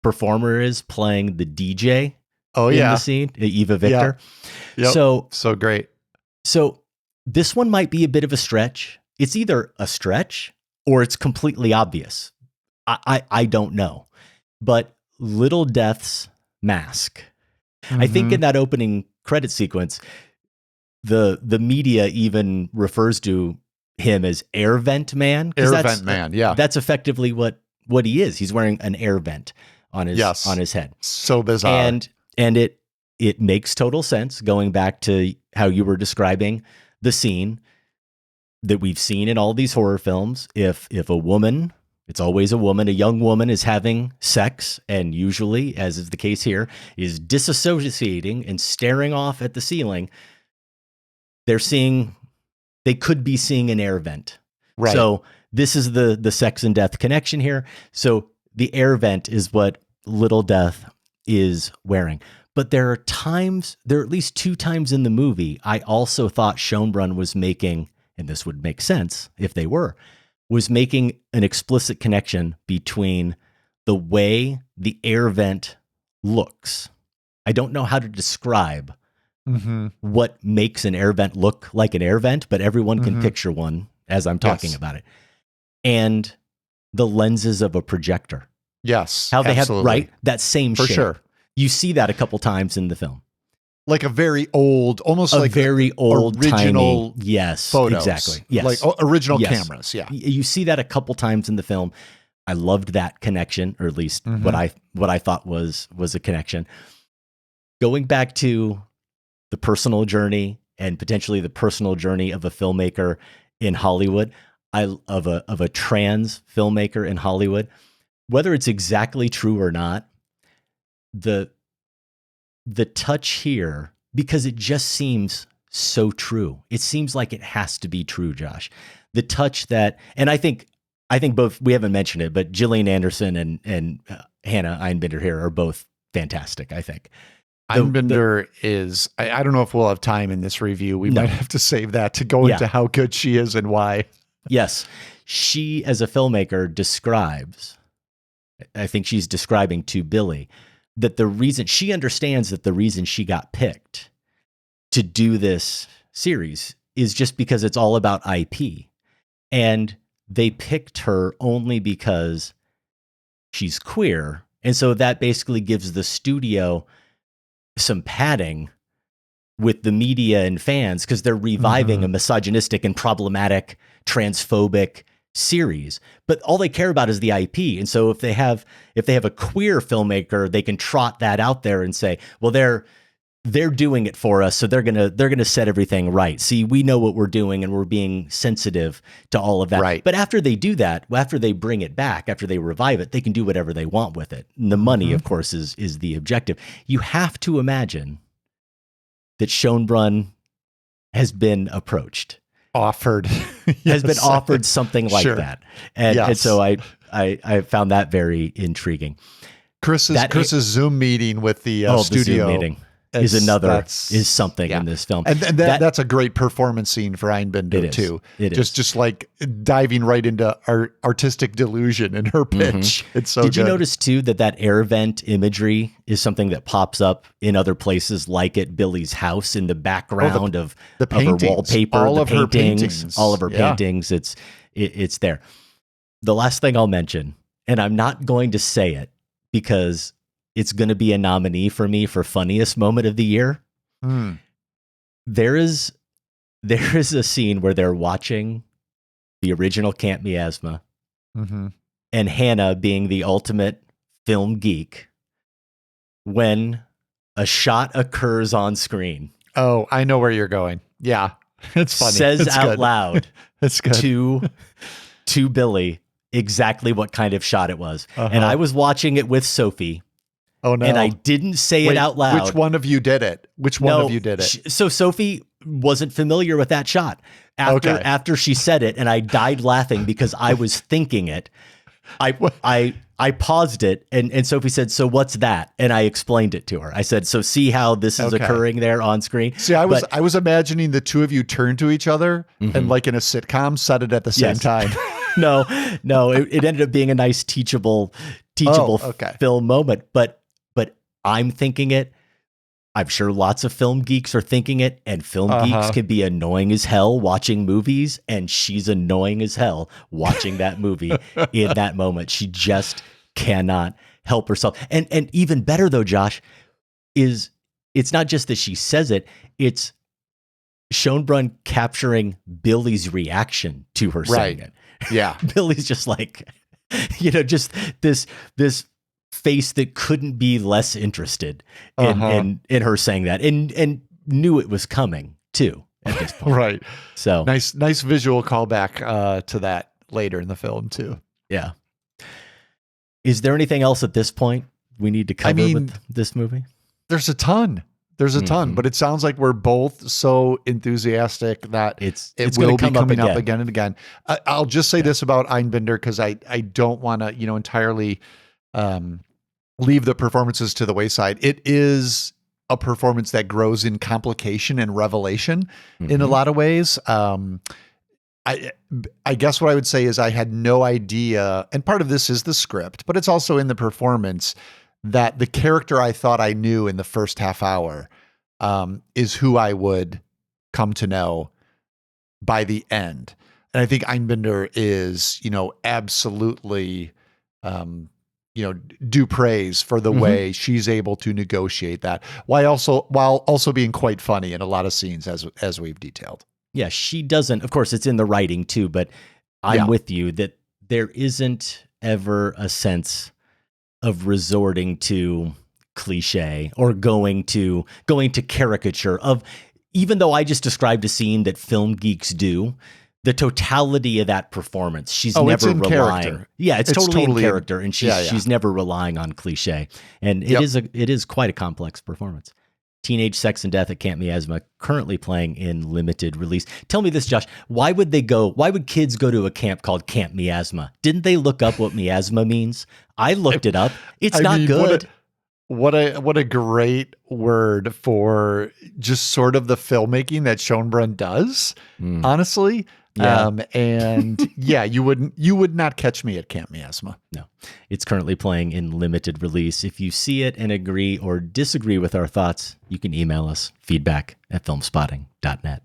Speaker 4: performer is playing the DJ in the scene? Eva Victor.
Speaker 5: Yeah. Yep. So great.
Speaker 4: So this one might be a bit of a stretch. It's either a stretch or it's completely obvious. I don't know. But Little Death's mask. I think in that opening credit sequence, the media even refers to him as Air Vent Man.
Speaker 5: Air Vent Man, yeah.
Speaker 4: That's effectively what he is. He's wearing an air vent on his head.
Speaker 5: So bizarre.
Speaker 4: And it makes total sense going back to how you were describing the scene that we've seen in all these horror films. If a woman, it's always a woman, a young woman is having sex and usually, as is the case here, is disassociating and staring off at the ceiling, they could be seeing an air vent.
Speaker 5: Right.
Speaker 4: So this is the sex and death connection here. So the air vent is what Little Death is wearing. But there are at least 2 times in the movie, I also thought Schoenbrun was making, and this would make sense if they was making an explicit connection between the way the air vent looks. I don't know how to describe what makes an air vent look like an air vent, but everyone can picture one as I'm talking about it. And the lenses of a projector.
Speaker 5: Yes.
Speaker 4: How they have, that same shape. For sure. You see that a couple times in the film.
Speaker 5: Like a very old, almost like
Speaker 4: very old,
Speaker 5: original
Speaker 4: tiny, yes,
Speaker 5: photos.
Speaker 4: Exactly. Yes.
Speaker 5: Like original cameras. Yeah.
Speaker 4: You see that a couple times in the film. I loved that connection, or at least what I thought was a connection. Going back to the personal journey and potentially the personal journey of a filmmaker in Hollywood, of a trans filmmaker in Hollywood, whether it's exactly true or not, the touch here, because it just seems so true. It seems like it has to be true, Josh. The touch that, and I think I think both, we haven't mentioned it, but Gillian Anderson and Hannah Einbinder here are both fantastic, I think.
Speaker 5: Einbinder is, I don't know if we'll have time in this review. We might have to save that to go into how good she is and why.
Speaker 4: Yes. She, as a filmmaker, describes, I think she's describing to Billy, that the reason, she understands that the reason she got picked to do this series is just because it's all about IP. And they picked her only because she's queer. And so that basically gives the studio some padding with the media and fans, because they're reviving a misogynistic and problematic, transphobic series. But all they care about is the IP. And so if they have a queer filmmaker, they can trot that out there and say, well, they're doing it for us, so they're gonna set everything right. See, we know what we're doing, and we're being sensitive to all of that.
Speaker 5: Right.
Speaker 4: But after they do that, after they bring it back, after they revive it, they can do whatever they want with it. And the money, of course, is the objective. You have to imagine that Schoenbrun has been approached,
Speaker 5: Offered,
Speaker 4: has been offered something like that, and so I found that very intriguing.
Speaker 5: Chris's Zoom meeting with the studio.
Speaker 4: The Zoom meeting is something in this film.
Speaker 5: And that's a great performance scene for Einbinder too.
Speaker 4: It
Speaker 5: is. Just like diving right into our artistic delusion in her pitch. It's so good.
Speaker 4: Did you notice too that air vent imagery is something that pops up in other places, like at Billy's house in the background of her wallpaper, all of her paintings. It's there. The last thing I'll mention, and I'm not going to say it because it's going to be a nominee for me for funniest moment of the year. There is a scene where they're watching the original Camp Miasma, and Hannah, being the ultimate film geek, when a shot occurs on screen.
Speaker 5: Oh, I know where you're going. Yeah, it's funny.
Speaker 4: Says
Speaker 5: it's
Speaker 4: out
Speaker 5: good.
Speaker 4: loud
Speaker 5: it's good.
Speaker 4: to Billy exactly what kind of shot it was. And I was watching it with Sophie.
Speaker 5: Oh, no.
Speaker 4: And I didn't say it out loud.
Speaker 5: Which one of you did it?
Speaker 4: So Sophie wasn't familiar with that shot. After she said it, and I died laughing because I was thinking it. I paused it, and Sophie said, "So what's that?" And I explained it to her. I said, "So see how this is occurring there on screen?"
Speaker 5: See, I was imagining the two of you turn to each other and, like in a sitcom, said it at the same time.
Speaker 4: No, it ended up being a nice teachable film moment. But I'm thinking it. I'm sure lots of film geeks are thinking it, and film geeks can be annoying as hell watching movies, and she's annoying as hell watching that movie in that moment. She just cannot help herself. And even better though, Josh, is it's not just that she says it, it's Schoenbrun capturing Billy's reaction to her saying it.
Speaker 5: Yeah.
Speaker 4: Billy's just like, just this face that couldn't be less interested in her saying that, and knew it was coming too at this point.
Speaker 5: Right.
Speaker 4: So
Speaker 5: nice visual callback to that later in the film too.
Speaker 4: Yeah. Is there anything else at this point we need to cover with this movie?
Speaker 5: There's a ton. But it sounds like we're both so enthusiastic that it will be coming up again and again. I'll just say this about Einbinder, because I don't want to, entirely leave the performances to the wayside. It is a performance that grows in complication and revelation in a lot of ways. I guess what I would say is I had no idea, and part of this is the script, but it's also in the performance, that the character I thought I knew in the first half hour is who I would come to know by the end. And I think Einbinder is, absolutely, due praise for the way she's able to negotiate that, while also being quite funny in a lot of scenes, as we've detailed.
Speaker 4: Yeah, she doesn't, of course it's in the writing too, but I'm with you that there isn't ever a sense of resorting to cliche or going to caricature of, even though I just described a scene that film geeks do, the totality of that performance, she's never relying. Character. Yeah, it's totally in character, and she's never relying on cliche. And it is quite a complex performance. Teenage Sex and Death at Camp Miasma, currently playing in limited release. Tell me this, Josh. Why would kids go to a camp called Camp Miasma? Didn't they look up what miasma means? I looked it up. It's not good.
Speaker 5: What a great word for just sort of the filmmaking that Schoenbrun does, honestly.
Speaker 4: Yeah.
Speaker 5: And yeah, you would not catch me at Camp Miasma.
Speaker 4: No, it's currently playing in limited release. If you see it and agree or disagree with our thoughts, you can email us feedback@filmspotting.net.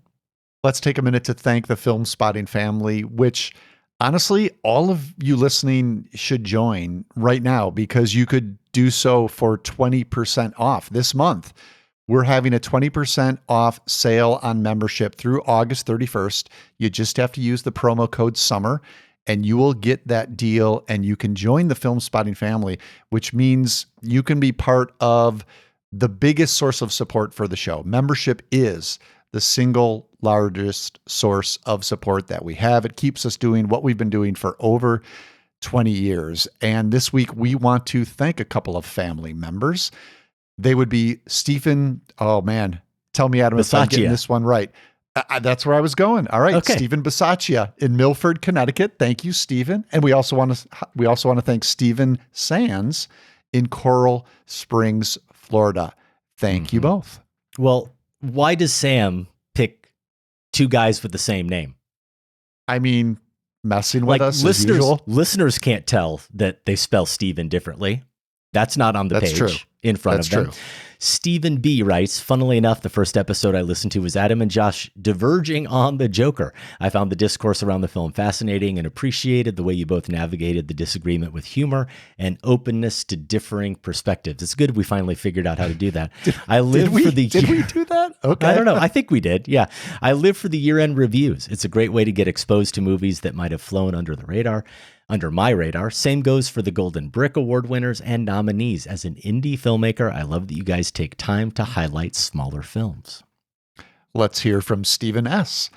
Speaker 5: Let's take a minute to thank the Filmspotting family, which honestly, all of you listening should join right now because you could do so for 20% off this month. We're having a 20% off sale on membership through August 31st. You just have to use the promo code SUMMER and you will get that deal and you can join the Filmspotting family, which means you can be part of the biggest source of support for the show. Membership is the single largest source of support that we have. It keeps us doing what we've been doing for over 20 years. And this week we want to thank a couple of family members. They would be Stephen. Oh man, tell me, Adam, if I'm getting this one right. That's where I was going. All right, okay. Stephen Bisaccia in Milford, Connecticut. Thank you, Stephen. And we also want to thank Stephen Sands in Coral Springs, Florida. Thank you both.
Speaker 4: Well, why does Sam pick two guys with the same name?
Speaker 5: I mean, messing with us as usual.
Speaker 4: Listeners can't tell that they spell Stephen differently. That's not on the page in front of them. True. Stephen B. writes, funnily enough, the first episode I listened to was Adam and Josh diverging on the Joker. I found the discourse around the film fascinating and appreciated the way you both navigated the disagreement with humor and openness to differing perspectives. It's good we finally figured out how to do that.
Speaker 5: Did we do that? Okay.
Speaker 4: I don't know. I think we did. Yeah. I live for the year-end reviews. It's a great way to get exposed to movies that might have flown under my radar. Same goes for the Golden Brick Award winners and nominees. As an indie filmmaker, I love that you guys take time to highlight smaller films.
Speaker 5: Let's hear from Stephen S.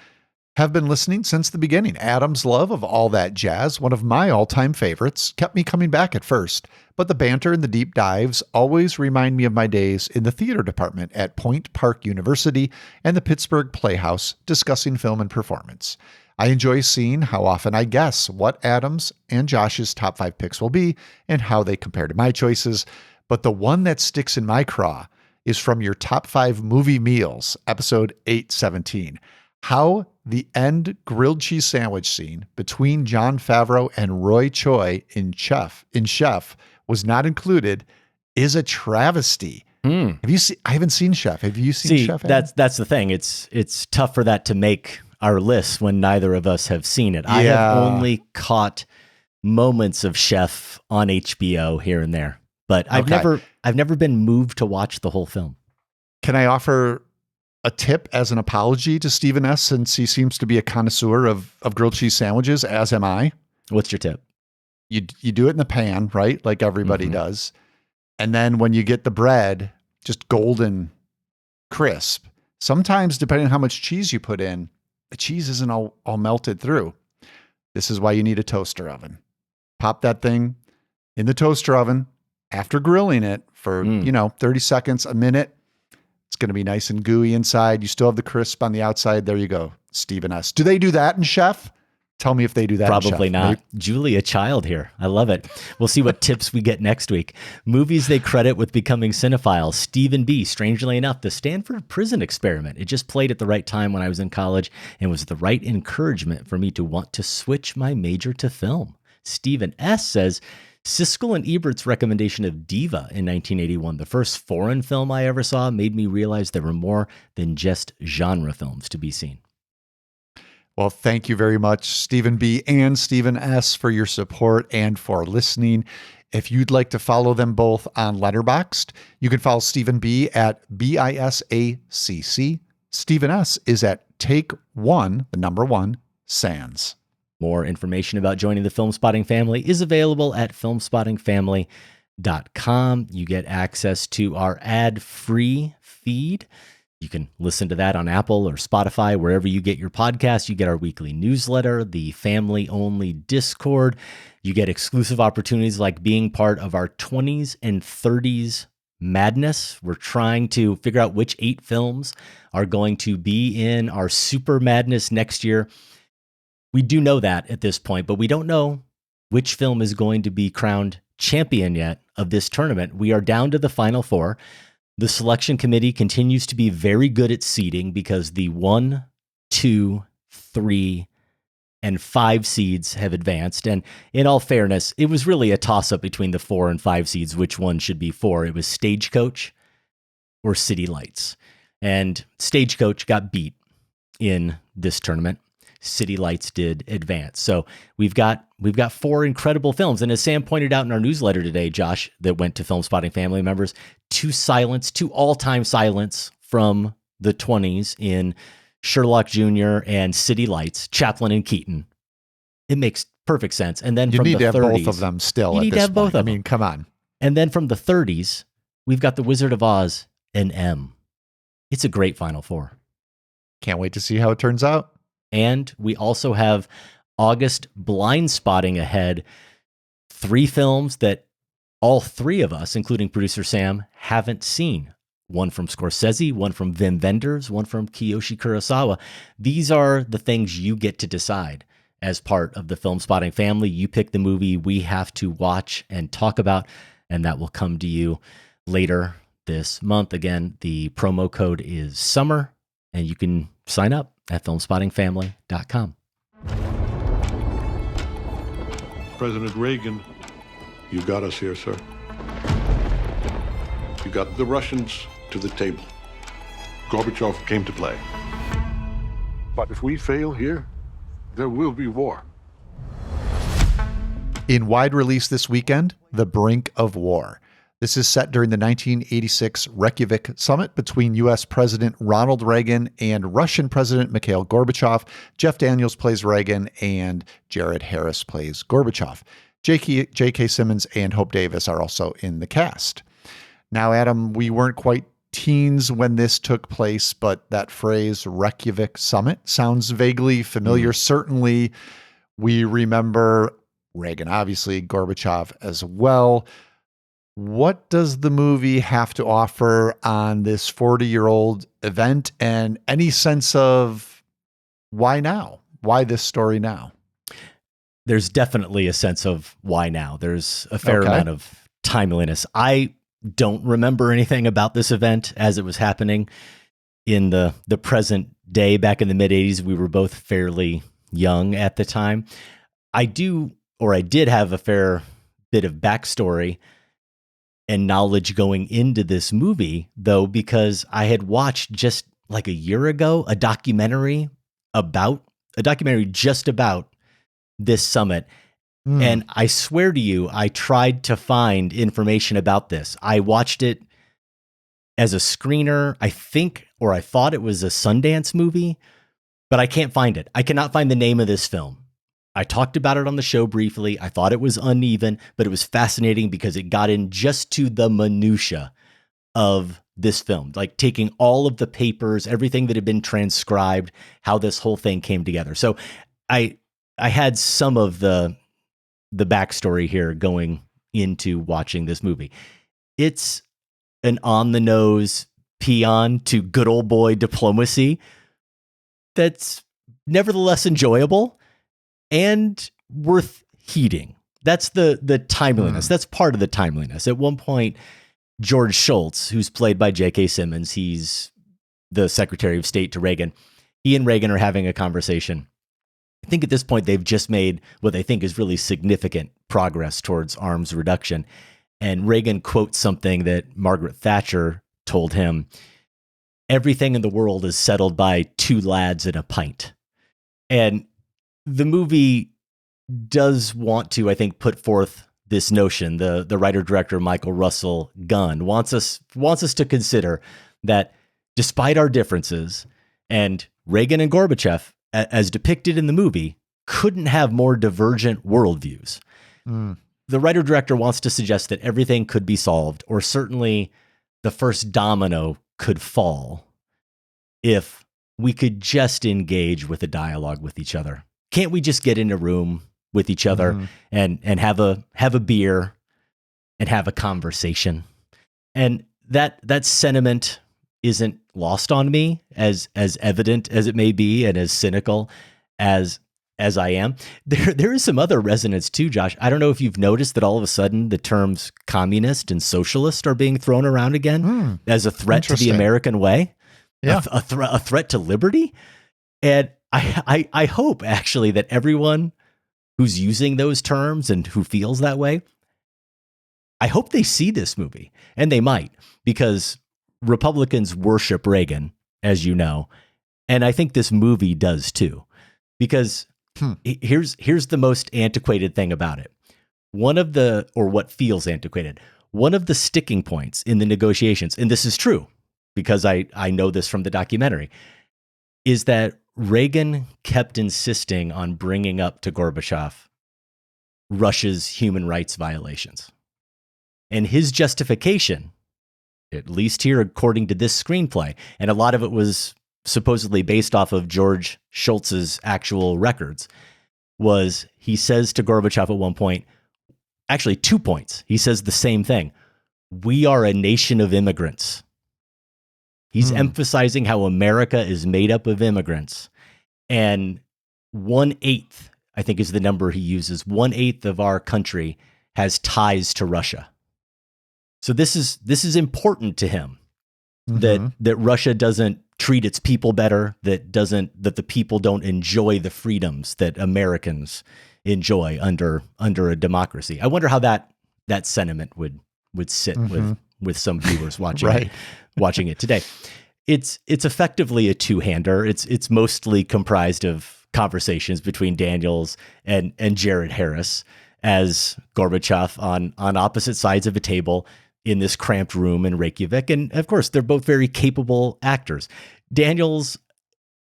Speaker 5: Have been listening since the beginning. Adam's love of All That Jazz, one of my all-time favorites, kept me coming back at first, but the banter and the deep dives always remind me of my days in the theater department at Point Park University and the Pittsburgh Playhouse discussing film and performance. I enjoy seeing how often I guess what Adam's and Josh's top 5 picks will be and how they compare to my choices. But the one that sticks in my craw is from your top 5 movie meals, episode 817. How the end grilled cheese sandwich scene between Jon Favreau and Roy Choi in Chef was not included is a travesty. Have you seen? I haven't seen Chef. Have you seen Chef?
Speaker 4: That's the thing. It's tough for that to make our list when neither of us have seen it. I have only caught moments of Chef on HBO here and there, but I've never been moved to watch the whole film.
Speaker 5: Can I offer a tip as an apology to Stephen S., since he seems to be a connoisseur of grilled cheese sandwiches, as am I?
Speaker 4: What's your tip?
Speaker 5: You do it in the pan, right? Like everybody does. And then when you get the bread, just golden crisp. Sometimes, depending on how much cheese you put in, the cheese isn't all melted through. This is why you need a toaster oven. Pop that thing in the toaster oven after grilling it for, 30 seconds, a minute. It's going to be nice and gooey inside. You still have the crisp on the outside. There you go, Stephen S. Do they do that in Chef? Tell me if they do that.
Speaker 4: Probably not. Maybe. Julia Child here. I love it. We'll see what tips we get next week. Movies they credit with becoming cinephiles. Stephen B. Strangely enough, The Stanford Prison Experiment. It just played at the right time when I was in college and was the right encouragement for me to want to switch my major to film. Stephen S. says, Siskel and Ebert's recommendation of Diva in 1981, the first foreign film I ever saw, made me realize there were more than just genre films to be seen.
Speaker 5: Well, thank you very much, Stephen B. and Stephen S., for your support and for listening. If you'd like to follow them both on Letterboxd, you can follow Stephen B. at BISACC. Stephen S. is at Take One, the number 1, Sands.
Speaker 4: More information about joining the Filmspotting family is available at filmspottingfamily.com. You get access to our ad-free feed. You can listen to that on Apple or Spotify, wherever you get your podcasts. You get our weekly newsletter, the family-only Discord. You get exclusive opportunities like being part of our 20s and 30s madness. We're trying to figure out which 8 films are going to be in our super madness next year. We do know that at this point, but we don't know which film is going to be crowned champion yet of this tournament. We are down to the final 4. The selection committee continues to be very good at seeding because the 1, 2, 3, and 5 seeds have advanced. And in all fairness, it was really a toss-up between the 4 and 5 seeds, which one should be 4. It was Stagecoach or City Lights. And Stagecoach got beat in this tournament. City Lights did advance. So we've got 4 incredible films. And as Sam pointed out in our newsletter today, Josh, that went to Filmspotting family members, 2 all-time silents from the 20s in Sherlock Jr. and City Lights, Chaplin and Keaton. It makes perfect sense. And then
Speaker 5: you
Speaker 4: from
Speaker 5: need
Speaker 4: the
Speaker 5: to have
Speaker 4: 30s,
Speaker 5: both of them still.
Speaker 4: you
Speaker 5: at
Speaker 4: need
Speaker 5: this
Speaker 4: to have both
Speaker 5: point.
Speaker 4: of them.
Speaker 5: I mean, come on.
Speaker 4: And then from the 30s, we've got The Wizard of Oz and M. It's a great Final 4.
Speaker 5: Can't wait to see how it turns out.
Speaker 4: And we also have August blind spotting ahead. 3 films that all 3 of us, including producer Sam, haven't seen. One from Scorsese, one from Wim Wenders, one from Kiyoshi Kurosawa. These are the things you get to decide as part of the Filmspotting family. You pick the movie we have to watch and talk about, and that will come to you later this month. Again, the promo code is SUMMER, and you can sign up at filmspottingfamily.com.
Speaker 9: President Reagan, you got us here, sir. You got the Russians to the table. Gorbachev came to play. But if we fail here, there will be war.
Speaker 5: In wide release this weekend, The Brink of War. This is set during the 1986 Reykjavik summit between U.S. President Ronald Reagan and Russian President Mikhail Gorbachev. Jeff Daniels plays Reagan and Jared Harris plays Gorbachev. J.K. Simmons and Hope Davis are also in the cast. Now, Adam, we weren't quite teens when this took place, but that phrase Reykjavik summit sounds vaguely familiar. Certainly, we remember Reagan, obviously, Gorbachev as well. What does the movie have to offer on this 40-year-old event, and any sense of why now? Why this story now?
Speaker 4: There's definitely a sense of why now. There's a fair amount of timeliness. I don't remember anything about this event as it was happening in the present day. Back in the mid-'80s, we were both fairly young at the time. I did have a fair bit of backstory and knowledge going into this movie, though, because I had watched just like a year ago a documentary just about this summit. And I swear to you, I tried to find information about this. I watched it as a screener, I thought it was a Sundance movie, but I can't find it. I cannot find the name of this film. I talked about it on the show briefly. I thought it was uneven, but it was fascinating because it got in just to the minutia of this film, like taking all of the papers, everything that had been transcribed, how this whole thing came together. So I had some of the backstory here going into watching this movie. It's an on-the-nose paean to good old boy diplomacy that's nevertheless enjoyable and worth heeding. That's the timeliness. That's part of the timeliness. At one point, George Shultz, who's played by J.K. Simmons, he's the Secretary of State to Reagan. He and Reagan are having a conversation. I think at this point, they've just made what they think is really significant progress towards arms reduction. And Reagan quotes something that Margaret Thatcher told him: everything in the world is settled by 2 lads and a pint. And the movie does want to, I think, put forth this notion. The writer-director, Michael Russell Gunn, wants us to consider that despite our differences, and Reagan and Gorbachev, as depicted in the movie, couldn't have more divergent worldviews. The writer-director wants to suggest that everything could be solved, or certainly the first domino could fall, if we could just engage with a dialogue with each other. Can't we just get in a room with each other and have a beer and have a conversation? And that sentiment isn't lost on me, as evident as it may be and as cynical as I am. There is some other resonance too, Josh. I don't know if you've noticed that all of a sudden the terms communist and socialist are being thrown around again as a threat to the American way, a threat to liberty. And I hope actually that everyone who's using those terms and who feels that way, I hope they see this movie, and they might, because Republicans worship Reagan, as you know, and I think this movie does too, because here's the most antiquated thing about it. What feels antiquated, one of the sticking points in the negotiations, and this is true because I know this from the documentary, is that Reagan kept insisting on bringing up to Gorbachev Russia's human rights violations. And his justification, at least here according to this screenplay, and a lot of it was supposedly based off of George Shultz's actual records, was he says to Gorbachev at one point, actually 2 points, he says the same thing. We are a nation of immigrants. He's emphasizing how America is made up of immigrants. And 1/8, I think is the number he uses, 1/8 of our country has ties to Russia. So this is important to him, that Russia doesn't treat its people better, that the people don't enjoy the freedoms that Americans enjoy under a democracy. I wonder how that sentiment would sit with some viewers watching watching it today. It's effectively a two-hander. It's mostly comprised of conversations between Daniels and Jared Harris as Gorbachev on opposite sides of a table in this cramped room in Reykjavik. And of course, they're both very capable actors. Daniels,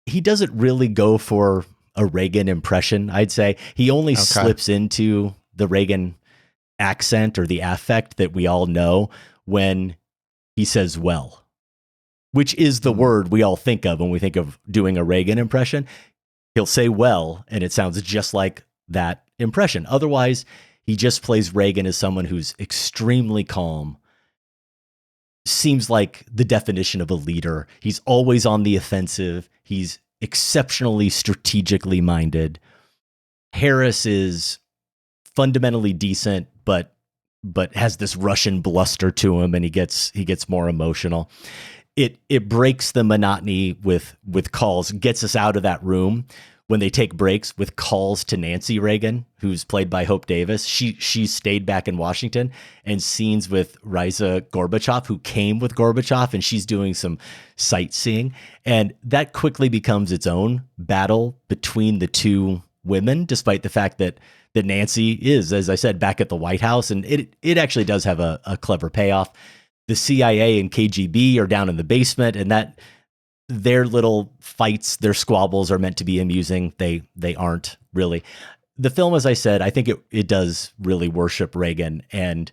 Speaker 4: he doesn't really go for a Reagan impression, I'd say. He only slips into the Reagan accent or the affect that we all know when he says well, which is the word we all think of when we think of doing a Reagan impression. He'll say well, and it sounds just like that impression. Otherwise, he just plays Reagan as someone who's extremely calm, seems like the definition of a leader. He's always on the offensive. He's exceptionally strategically minded. Harris is fundamentally decent, but has this Russian bluster to him, and he gets more emotional. It breaks the monotony with calls, gets us out of that room when they take breaks with calls to Nancy Reagan, who's played by Hope Davis. She stayed back in Washington, and scenes with Raisa Gorbachev, who came with Gorbachev, and she's doing some sightseeing. And that quickly becomes its own battle between the two women, despite the fact that Nancy is, as I said, back at the White House. And it actually does have a clever payoff. The CIA and KGB are down in the basement, and that their little fights, their squabbles are meant to be amusing. They aren't really. The film, as I said, I think it does really worship Reagan. And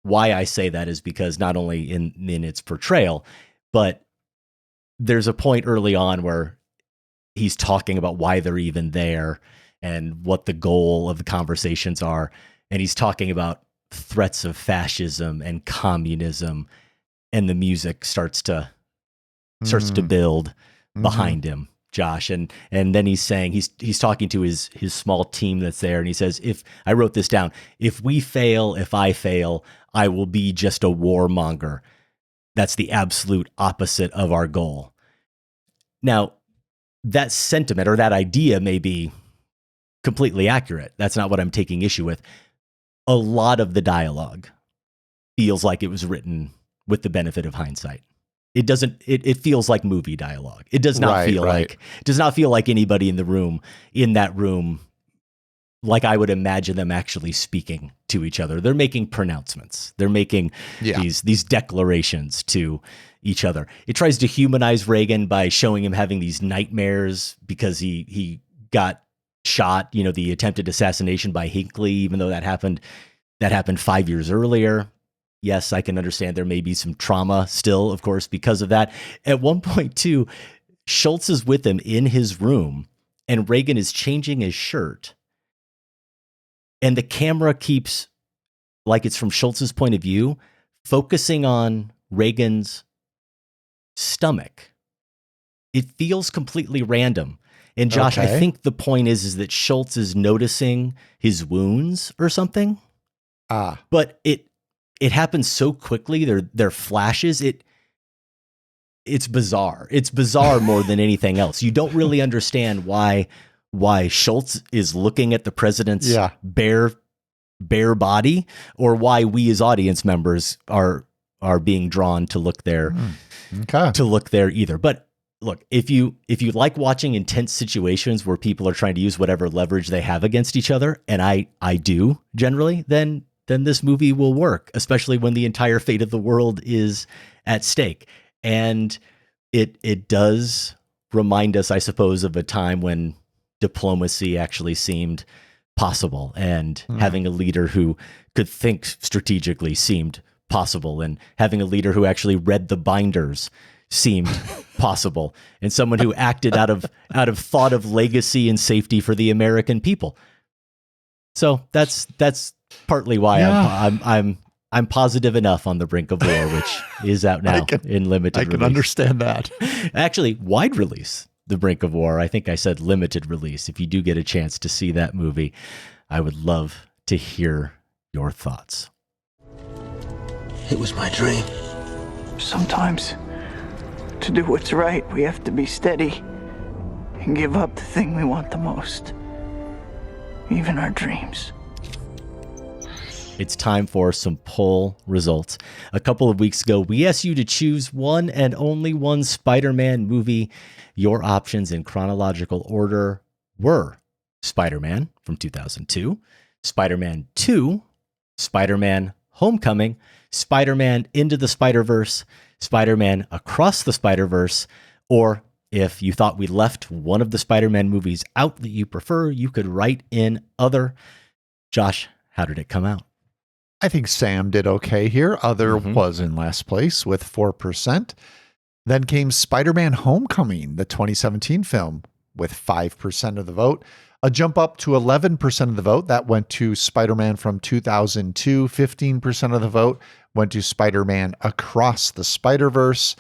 Speaker 4: why I say that is because not only in its portrayal, but there's a point early on where he's talking about why they're even there and what the goal of the conversations are. And he's talking about threats of fascism and communism, and the music starts to build behind him, Josh. And then he's saying, he's talking to his small team that's there. And he says, if I wrote this down, if I fail, I will be just a warmonger. That's the absolute opposite of our goal. Now, that sentiment or that idea may be completely accurate. That's not what I'm taking issue with. A lot of the dialogue feels like it was written with the benefit of hindsight. It doesn't. It feels like movie dialogue. It does not feel like anybody in that room, like I would imagine them actually speaking to each other. They're making pronouncements. They're making these declarations to each other. It tries to humanize Reagan by showing him having these nightmares because he got shot. You know, the attempted assassination by Hinckley, even though that happened 5 years earlier. Yes, I can understand there may be some trauma still, of course, because of that. At one point, too, Schultz is with him in his room, and Reagan is changing his shirt. And the camera keeps, like it's from Schultz's point of view, focusing on Reagan's stomach. It feels completely random. And Josh, I think the point is that Schultz is noticing his wounds or something. But it happens so quickly. They're flashes. It's bizarre. It's bizarre more than anything else. You don't really understand why Schultz is looking at the president's bare body, or why we as audience members are being drawn to look there. To look there either. But look, if you like watching intense situations where people are trying to use whatever leverage they have against each other, and I do generally, then this movie will work, especially when the entire fate of the world is at stake. And it does remind us, I suppose, of a time when diplomacy actually seemed possible, and having a leader who could think strategically seemed possible, and having a leader who actually read the binders seemed possible, and someone who acted out of thought of legacy and safety for the American people. So that's partly why I'm positive enough on The Brink of War, which is out now in limited release. I can
Speaker 5: understand that.
Speaker 4: Actually, wide release, The Brink of War. I think I said limited release. If you do get a chance to see that movie, I would love to hear your thoughts.
Speaker 10: It was my dream.
Speaker 11: Sometimes, to do what's right, we have to be steady and give up the thing we want the most, even our dreams.
Speaker 4: It's time for some poll results. A couple of weeks ago, we asked you to choose one and only one Spider-Man movie. Your options in chronological order were Spider-Man from 2002, Spider-Man 2, Spider-Man Homecoming, Spider-Man Into the Spider-Verse, Spider-Man Across the Spider-Verse, or if you thought we left one of the Spider-Man movies out that you prefer, you could write in other. Josh, how did it come out?
Speaker 5: I think Sam did okay here. Other was in last place with 4%. Then came Spider-Man Homecoming, the 2017 film, with 5% of the vote. A jump up to 11% of the vote. That went to Spider-Man from 2002. 15% of the vote went to Spider-Man Across the Spider-Verse.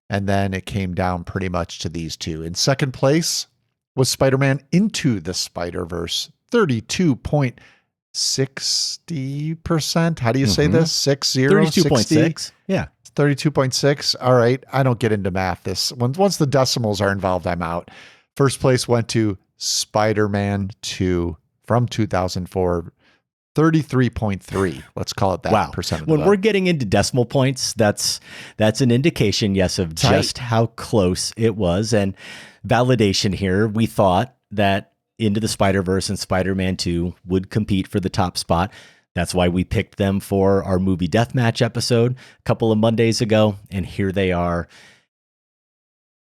Speaker 5: And then it came down pretty much to these two. In second place was Spider-Man Into the Spider-Verse, 32.60%. How do you say this?
Speaker 4: 32.6. Yeah.
Speaker 5: 32.6. All right. I don't get into math. Once the decimals are involved, I'm out. First place went to Spider-Man 2 from 2004, 33.3. Let's call it that.
Speaker 4: Wow.
Speaker 5: Percent of
Speaker 4: when
Speaker 5: the
Speaker 4: we're
Speaker 5: vote.
Speaker 4: getting into decimal points, that's an indication, yes, of just how close it was. And validation here, we thought that Into the Spider-Verse and Spider-Man 2 would compete for the top spot. That's why we picked them for our movie deathmatch episode a couple of Mondays ago. And here they are,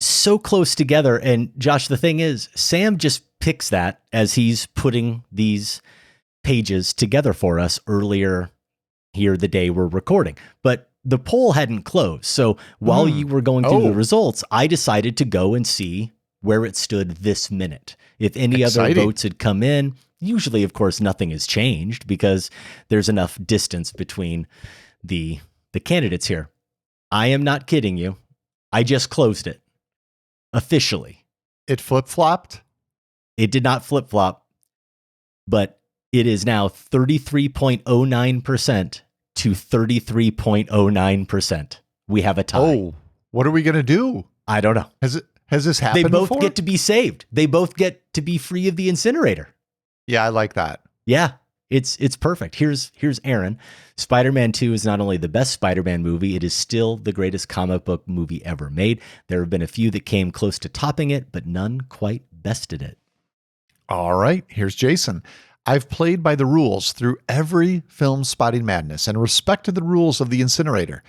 Speaker 4: so close together. And Josh, the thing is, Sam just picks that as he's putting these pages together for us earlier here the day we're recording. But the poll hadn't closed. So while you were going through the results, I decided to go and see where it stood this minute. If any other votes had come in, usually, of course, nothing has changed because there's enough distance between the candidates here. I am not kidding you. I just closed it officially.
Speaker 5: It flip-flopped?
Speaker 4: It did not flip-flop, but it is now 33.09% to 33.09%. We have a tie.
Speaker 5: Oh, what are we going to do?
Speaker 4: I don't know.
Speaker 5: Has this happened
Speaker 4: They both
Speaker 5: before?
Speaker 4: get to be saved. They both get to be free of the incinerator.
Speaker 5: Yeah, I like that.
Speaker 4: Yeah, it's perfect. Here's Aaron. Spider-Man 2 is not only the best Spider-Man movie, it is still the greatest comic book movie ever made. There have been a few that came close to topping it, but none quite bested it.
Speaker 5: All right, here's Jason. I've played by the rules through every film Spotting Madness and respected the rules of the incinerator.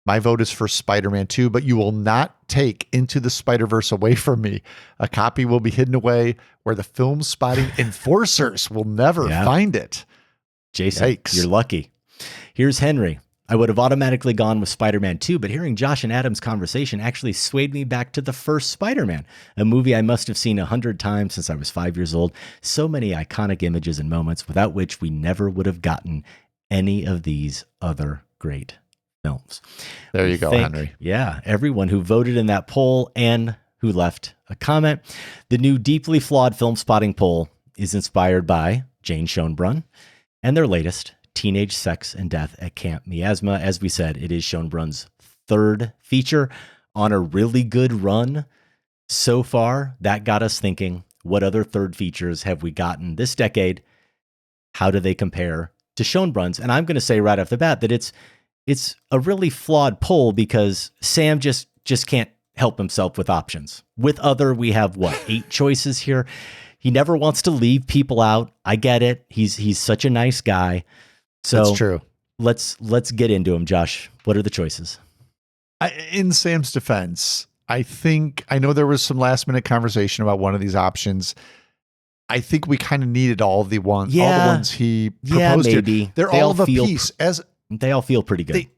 Speaker 5: My vote is for Spider-Man 2, but you will not take Into the Spider-Verse away from me. A copy will be hidden away where the film spotting enforcers will never find it.
Speaker 4: Jason, you're lucky. Here's Henry. I would have automatically gone with Spider-Man 2, but hearing Josh and Adam's conversation actually swayed me back to the first Spider-Man, a movie I must have seen 100 times since I was 5 years old. So many iconic images and moments without which we never would have gotten any of these other great films.
Speaker 5: There you go, Henry.
Speaker 4: Yeah, everyone who voted in that poll and who left a comment. The new deeply flawed film spotting poll is inspired by Jane Schoenbrun and their latest, Teenage Sex and Death at Camp Miasma. As we said, it is Schoenbrun's third feature on a really good run so far. That got us thinking, what other third features have we gotten this decade? How do they compare to Schoenbrun's? And I'm going to say right off the bat that it's a really flawed poll because Sam just can't help himself with options. With Other, we have 8 choices here. He never wants to leave people out. I get it. He's such a nice guy. So
Speaker 5: that's true.
Speaker 4: Let's get into him, Josh. What are the choices?
Speaker 5: In Sam's defense, I know there was some last minute conversation about one of these options. I think we kind of needed all the ones he proposed.
Speaker 4: Maybe.
Speaker 5: Here. They're all of a piece.
Speaker 4: They all feel pretty good.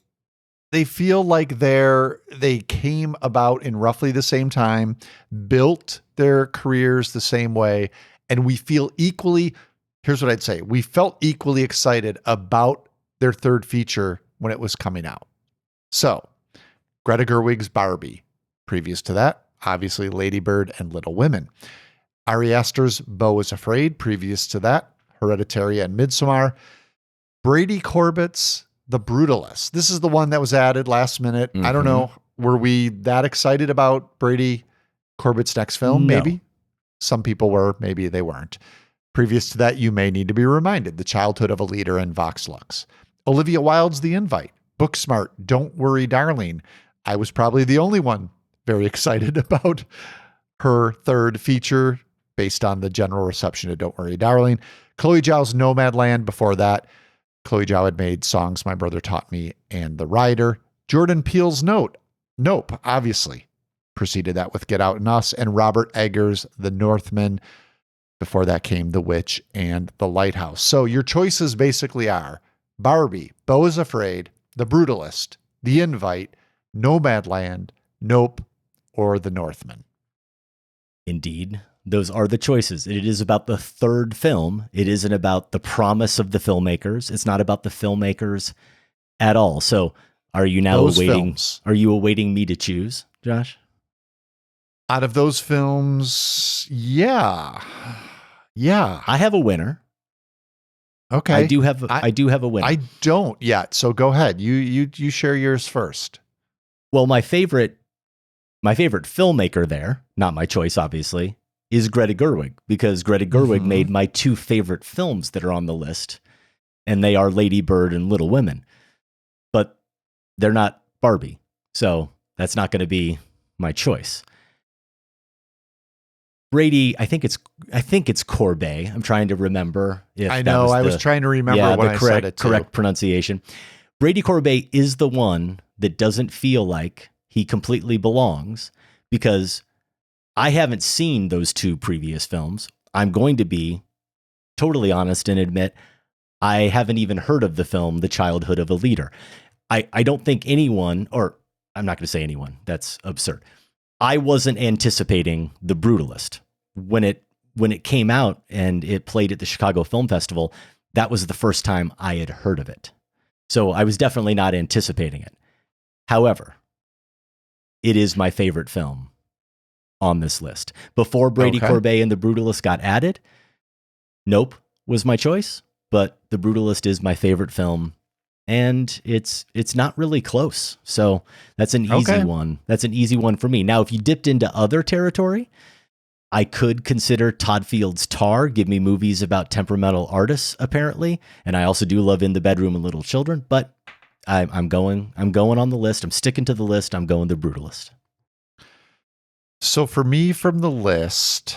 Speaker 5: They feel like they came about in roughly the same time, built their careers the same way, and we feel equally. Here's what I'd say: we felt equally excited about their third feature when it was coming out. So, Greta Gerwig's Barbie. Previous to that, obviously Lady Bird and Little Women. Ari Aster's Beau is Afraid. Previous to that, Hereditary and Midsommar. Brady Corbett's The Brutalist. This is the one that was added last minute. I don't know. Were we that excited about Brady Corbett's next film?
Speaker 4: No.
Speaker 5: Maybe. Some people were. Maybe they weren't. Previous to that, You May Need to Be Reminded. The Childhood of a Leader and Vox Lux. Olivia Wilde's The Invite. Booksmart. Don't Worry, Darling. I was probably the only one very excited about her third feature based on the general reception of Don't Worry, Darling. Chloe Zhao's Nomadland. Before that, Chloe Zhao had made Songs My Brother Taught Me and The Rider. Jordan Peele's Nope, obviously. Preceded that with Get Out and Us. And Robert Eggers' The Northman. Before that came The Witch and The Lighthouse. So your choices basically are Barbie, Beau is Afraid, The Brutalist, The Invite, Nomadland, Nope, or The Northman.
Speaker 4: Indeed. Those are the choices. It is about the third film. It isn't about the promise of the filmmakers. It's not about the filmmakers at all. So are you now Are you awaiting me to choose, Josh?
Speaker 5: Out of those films, yeah.
Speaker 4: I have a winner.
Speaker 5: Okay.
Speaker 4: I do have a winner.
Speaker 5: I don't yet. So go ahead. You share yours first.
Speaker 4: Well, my favorite filmmaker there, not my choice, obviously, is Greta Gerwig, because Greta Gerwig made my 2 favorite films that are on the list, and they are Lady Bird and Little Women. But they're not Barbie, so that's not going to be my choice. Brady, I think it's Corbet. I'm trying to remember.
Speaker 5: I know. I was trying to remember when I said it too.
Speaker 4: Correct pronunciation. Brady Corbet is the one that doesn't feel like he completely belongs, because I haven't seen those 2 previous films. I'm going to be totally honest and admit I haven't even heard of the film The Childhood of a Leader. I don't think anyone, or I'm not going to say anyone, that's absurd. I wasn't anticipating The Brutalist. When it came out and it played at the Chicago Film Festival, that was the first time I had heard of it. So I was definitely not anticipating it. However, it is my favorite film on this list. Before Brady Corbet and The Brutalist got added, Nope was my choice, but The Brutalist is my favorite film, and it's not really close. So that's an easy one. That's an easy one for me. Now, if you dipped into other territory, I could consider Todd Field's Tar. Give me movies about temperamental artists, apparently, and I also do love In the Bedroom and Little Children. But I'm going on the list. I'm sticking to the list. I'm going The Brutalist.
Speaker 5: So for me, from the list,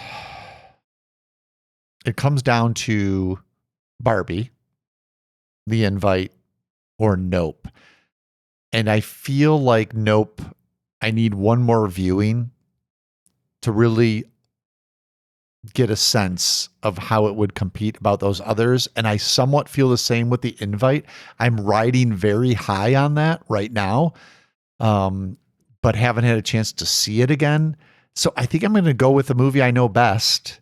Speaker 5: it comes down to Barbie, The Invite, or Nope. And I feel like Nope, I need one more viewing to really get a sense of how it would compete about those others. And I somewhat feel the same with The Invite. I'm riding very high on that right now, but haven't had a chance to see it again. So I think I'm going to go with the movie I know best,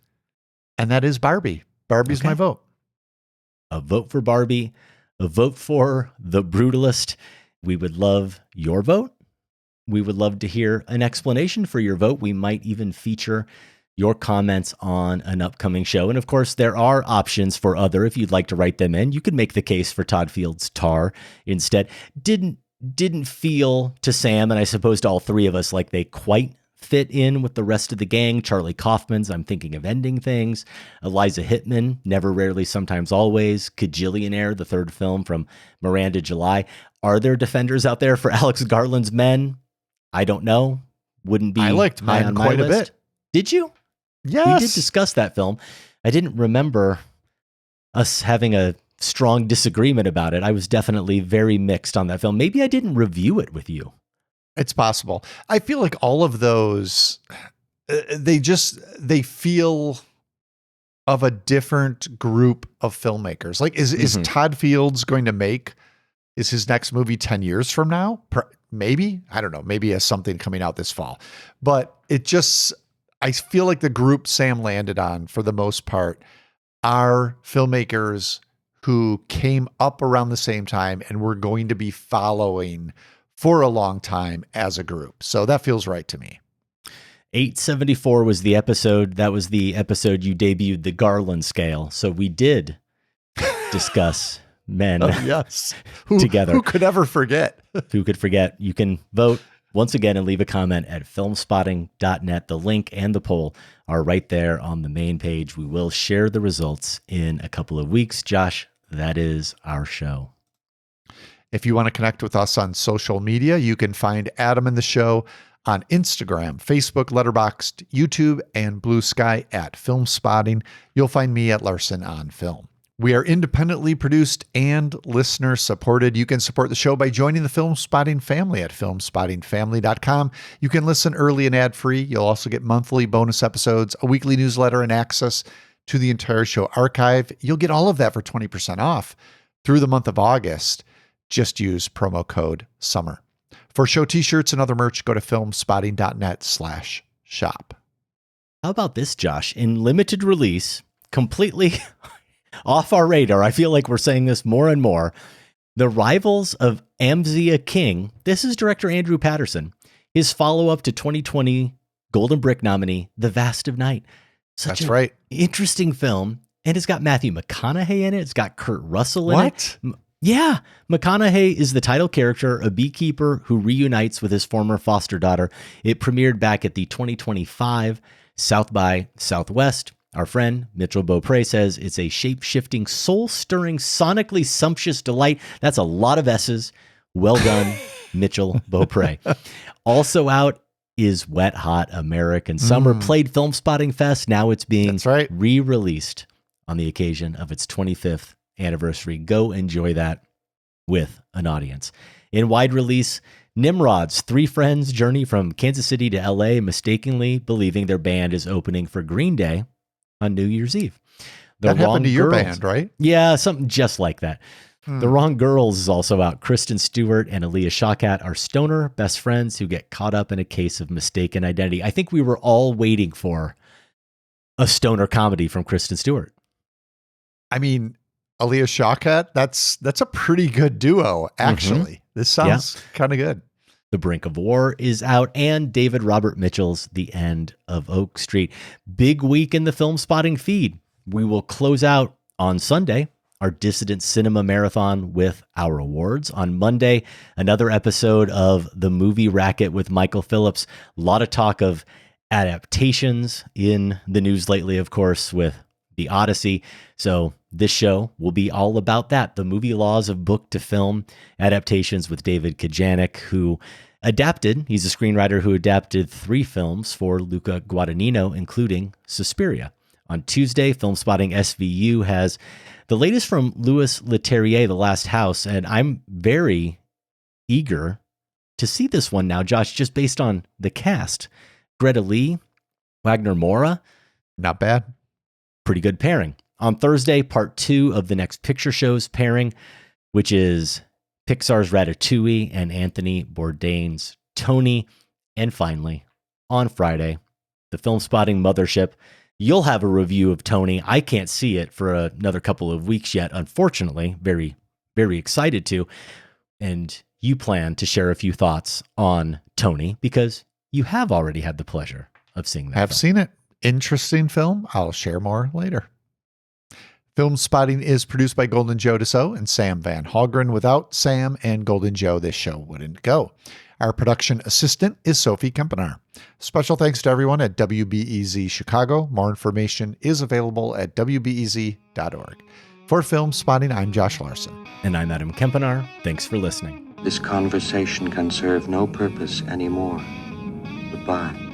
Speaker 5: and that is Barbie. Barbie's my vote.
Speaker 4: A vote for Barbie, a vote for The Brutalist. We would love your vote. We would love to hear an explanation for your vote. We might even feature your comments on an upcoming show. And of course, there are options for other, if you'd like to write them in. You could make the case for Todd Field's Tar instead. Didn't feel to Sam, and I suppose to all three of us, like they quite fit in with the rest of the gang. Charlie Kaufman's I'm Thinking of Ending Things. Eliza Hittman, Never, Rarely, Sometimes, Always. Kajillionaire, the third film from Miranda July. Are there defenders out there for Alex Garland's Men? I don't know. Wouldn't be
Speaker 5: I liked
Speaker 4: high
Speaker 5: Men
Speaker 4: on my
Speaker 5: quite a
Speaker 4: list.
Speaker 5: bit.
Speaker 4: Did you?
Speaker 5: Yes.
Speaker 4: We did discuss that film. I didn't remember us having a strong disagreement about it. I was definitely very mixed on that film. Maybe I didn't review it with you.
Speaker 5: It's possible. I feel like all of those, they feel of a different group of filmmakers. Like, is Todd Fields going to make, is his next movie 10 years from now? Maybe, I don't know. Maybe he has something coming out this fall, but I feel like the group Sam landed on for the most part are filmmakers who came up around the same time and we're going to be following for a long time as a group. So that feels right to me.
Speaker 4: 874 was the episode. That was the episode you debuted the Garland scale. So we did discuss Men
Speaker 5: yes.
Speaker 4: together.
Speaker 5: Who could ever forget?
Speaker 4: Who could forget? You can vote once again and leave a comment at filmspotting.net. The link and the poll are right there on the main page. We will share the results in a couple of weeks. Josh, that is our show.
Speaker 5: If you want to connect with us on social media, you can find Adam and the show on Instagram, Facebook, Letterboxd, YouTube, and Blue Sky at Filmspotting. You'll find me at Larson on Film. We are independently produced and listener supported. You can support the show by joining the Filmspotting family at filmspottingfamily.com. You can listen early and ad-free. You'll also get monthly bonus episodes, a weekly newsletter, and access to the entire show archive. You'll get all of that for 20% off through the month of August. Just use promo code SUMMER. For show t-shirts and other merch, go to filmspotting.net/shop.
Speaker 4: How about this, Josh? In limited release, completely off our radar, I feel like we're saying this more and more, The Rivals of Amzia King. This is director Andrew Patterson. His follow-up to 2020 Golden Brick nominee, The Vast of Night.
Speaker 5: That's right.
Speaker 4: Interesting film. And it's got Matthew McConaughey in it. It's got Kurt Russell in it.
Speaker 5: What?
Speaker 4: Yeah. McConaughey is the title character, a beekeeper who reunites with his former foster daughter. It premiered back at the 2025 South by Southwest. Our friend Mitchell Beaupre says it's a shape-shifting, soul-stirring, sonically sumptuous delight. That's a lot of S's. Well done, Mitchell Beaupre. Also out is Wet Hot American Summer. Played Filmspotting Fest. Now it's being re-released on the occasion of its 25th anniversary. Go enjoy that with an audience. In wide release, Nimrod's three friends journey from Kansas City to LA, mistakenly believing their band is opening for Green Day on New Year's Eve.
Speaker 5: That happened to your band, right?
Speaker 4: Yeah, something just like that. The Wrong Girls is also out. Kristen Stewart and Aaliyah Shawkat are stoner best friends who get caught up in a case of mistaken identity. I think we were all waiting for a stoner comedy from Kristen Stewart.
Speaker 5: I mean, Aaliyah Shawkat, that's a pretty good duo, actually. This sounds kind of good.
Speaker 4: The Brink of War is out, and David Robert Mitchell's The End of Oak Street. Big week in the Filmspotting feed. We will close out on Sunday our Dissident Cinema Marathon with our awards. On Monday, another episode of The Movie Racket with Michael Phillips. A lot of talk of adaptations in the news lately, of course, with The Odyssey. So this show will be all about that. The movie laws of book to film adaptations with David Kajanik, who adapted. He's a screenwriter who adapted 3 films for Luca Guadagnino, including Suspiria. On Tuesday, Filmspotting SVU has the latest from Louis Leterrier, The Last House, and I'm very eager to see this one now, Josh, just based on the cast. Greta Lee, Wagner Moura.
Speaker 5: Not bad.
Speaker 4: Pretty good pairing. On Thursday, part 2 of the Next Picture Show's pairing, which is Pixar's Ratatouille and Anthony Bourdain's Tony. And finally, on Friday, the Filmspotting Mothership. You'll have a review of Tony. I can't see it for another couple of weeks yet, unfortunately. Very, very excited to. and you plan to share a few thoughts on Tony because you have already had the pleasure of seeing that.
Speaker 5: I've seen it. Interesting film. I'll share more later. Filmspotting is produced by Golden Joe Dassault and Sam Van Hallgren. Without Sam and Golden Joe, this show wouldn't go. Our production assistant is Sophie Kempenaar. Special thanks to everyone at WBEZ Chicago. More information is available at wbez.org. For Filmspotting, I'm Josh Larson.
Speaker 4: And I'm Adam Kempenaar. Thanks for listening.
Speaker 10: This conversation can serve no purpose anymore. Goodbye.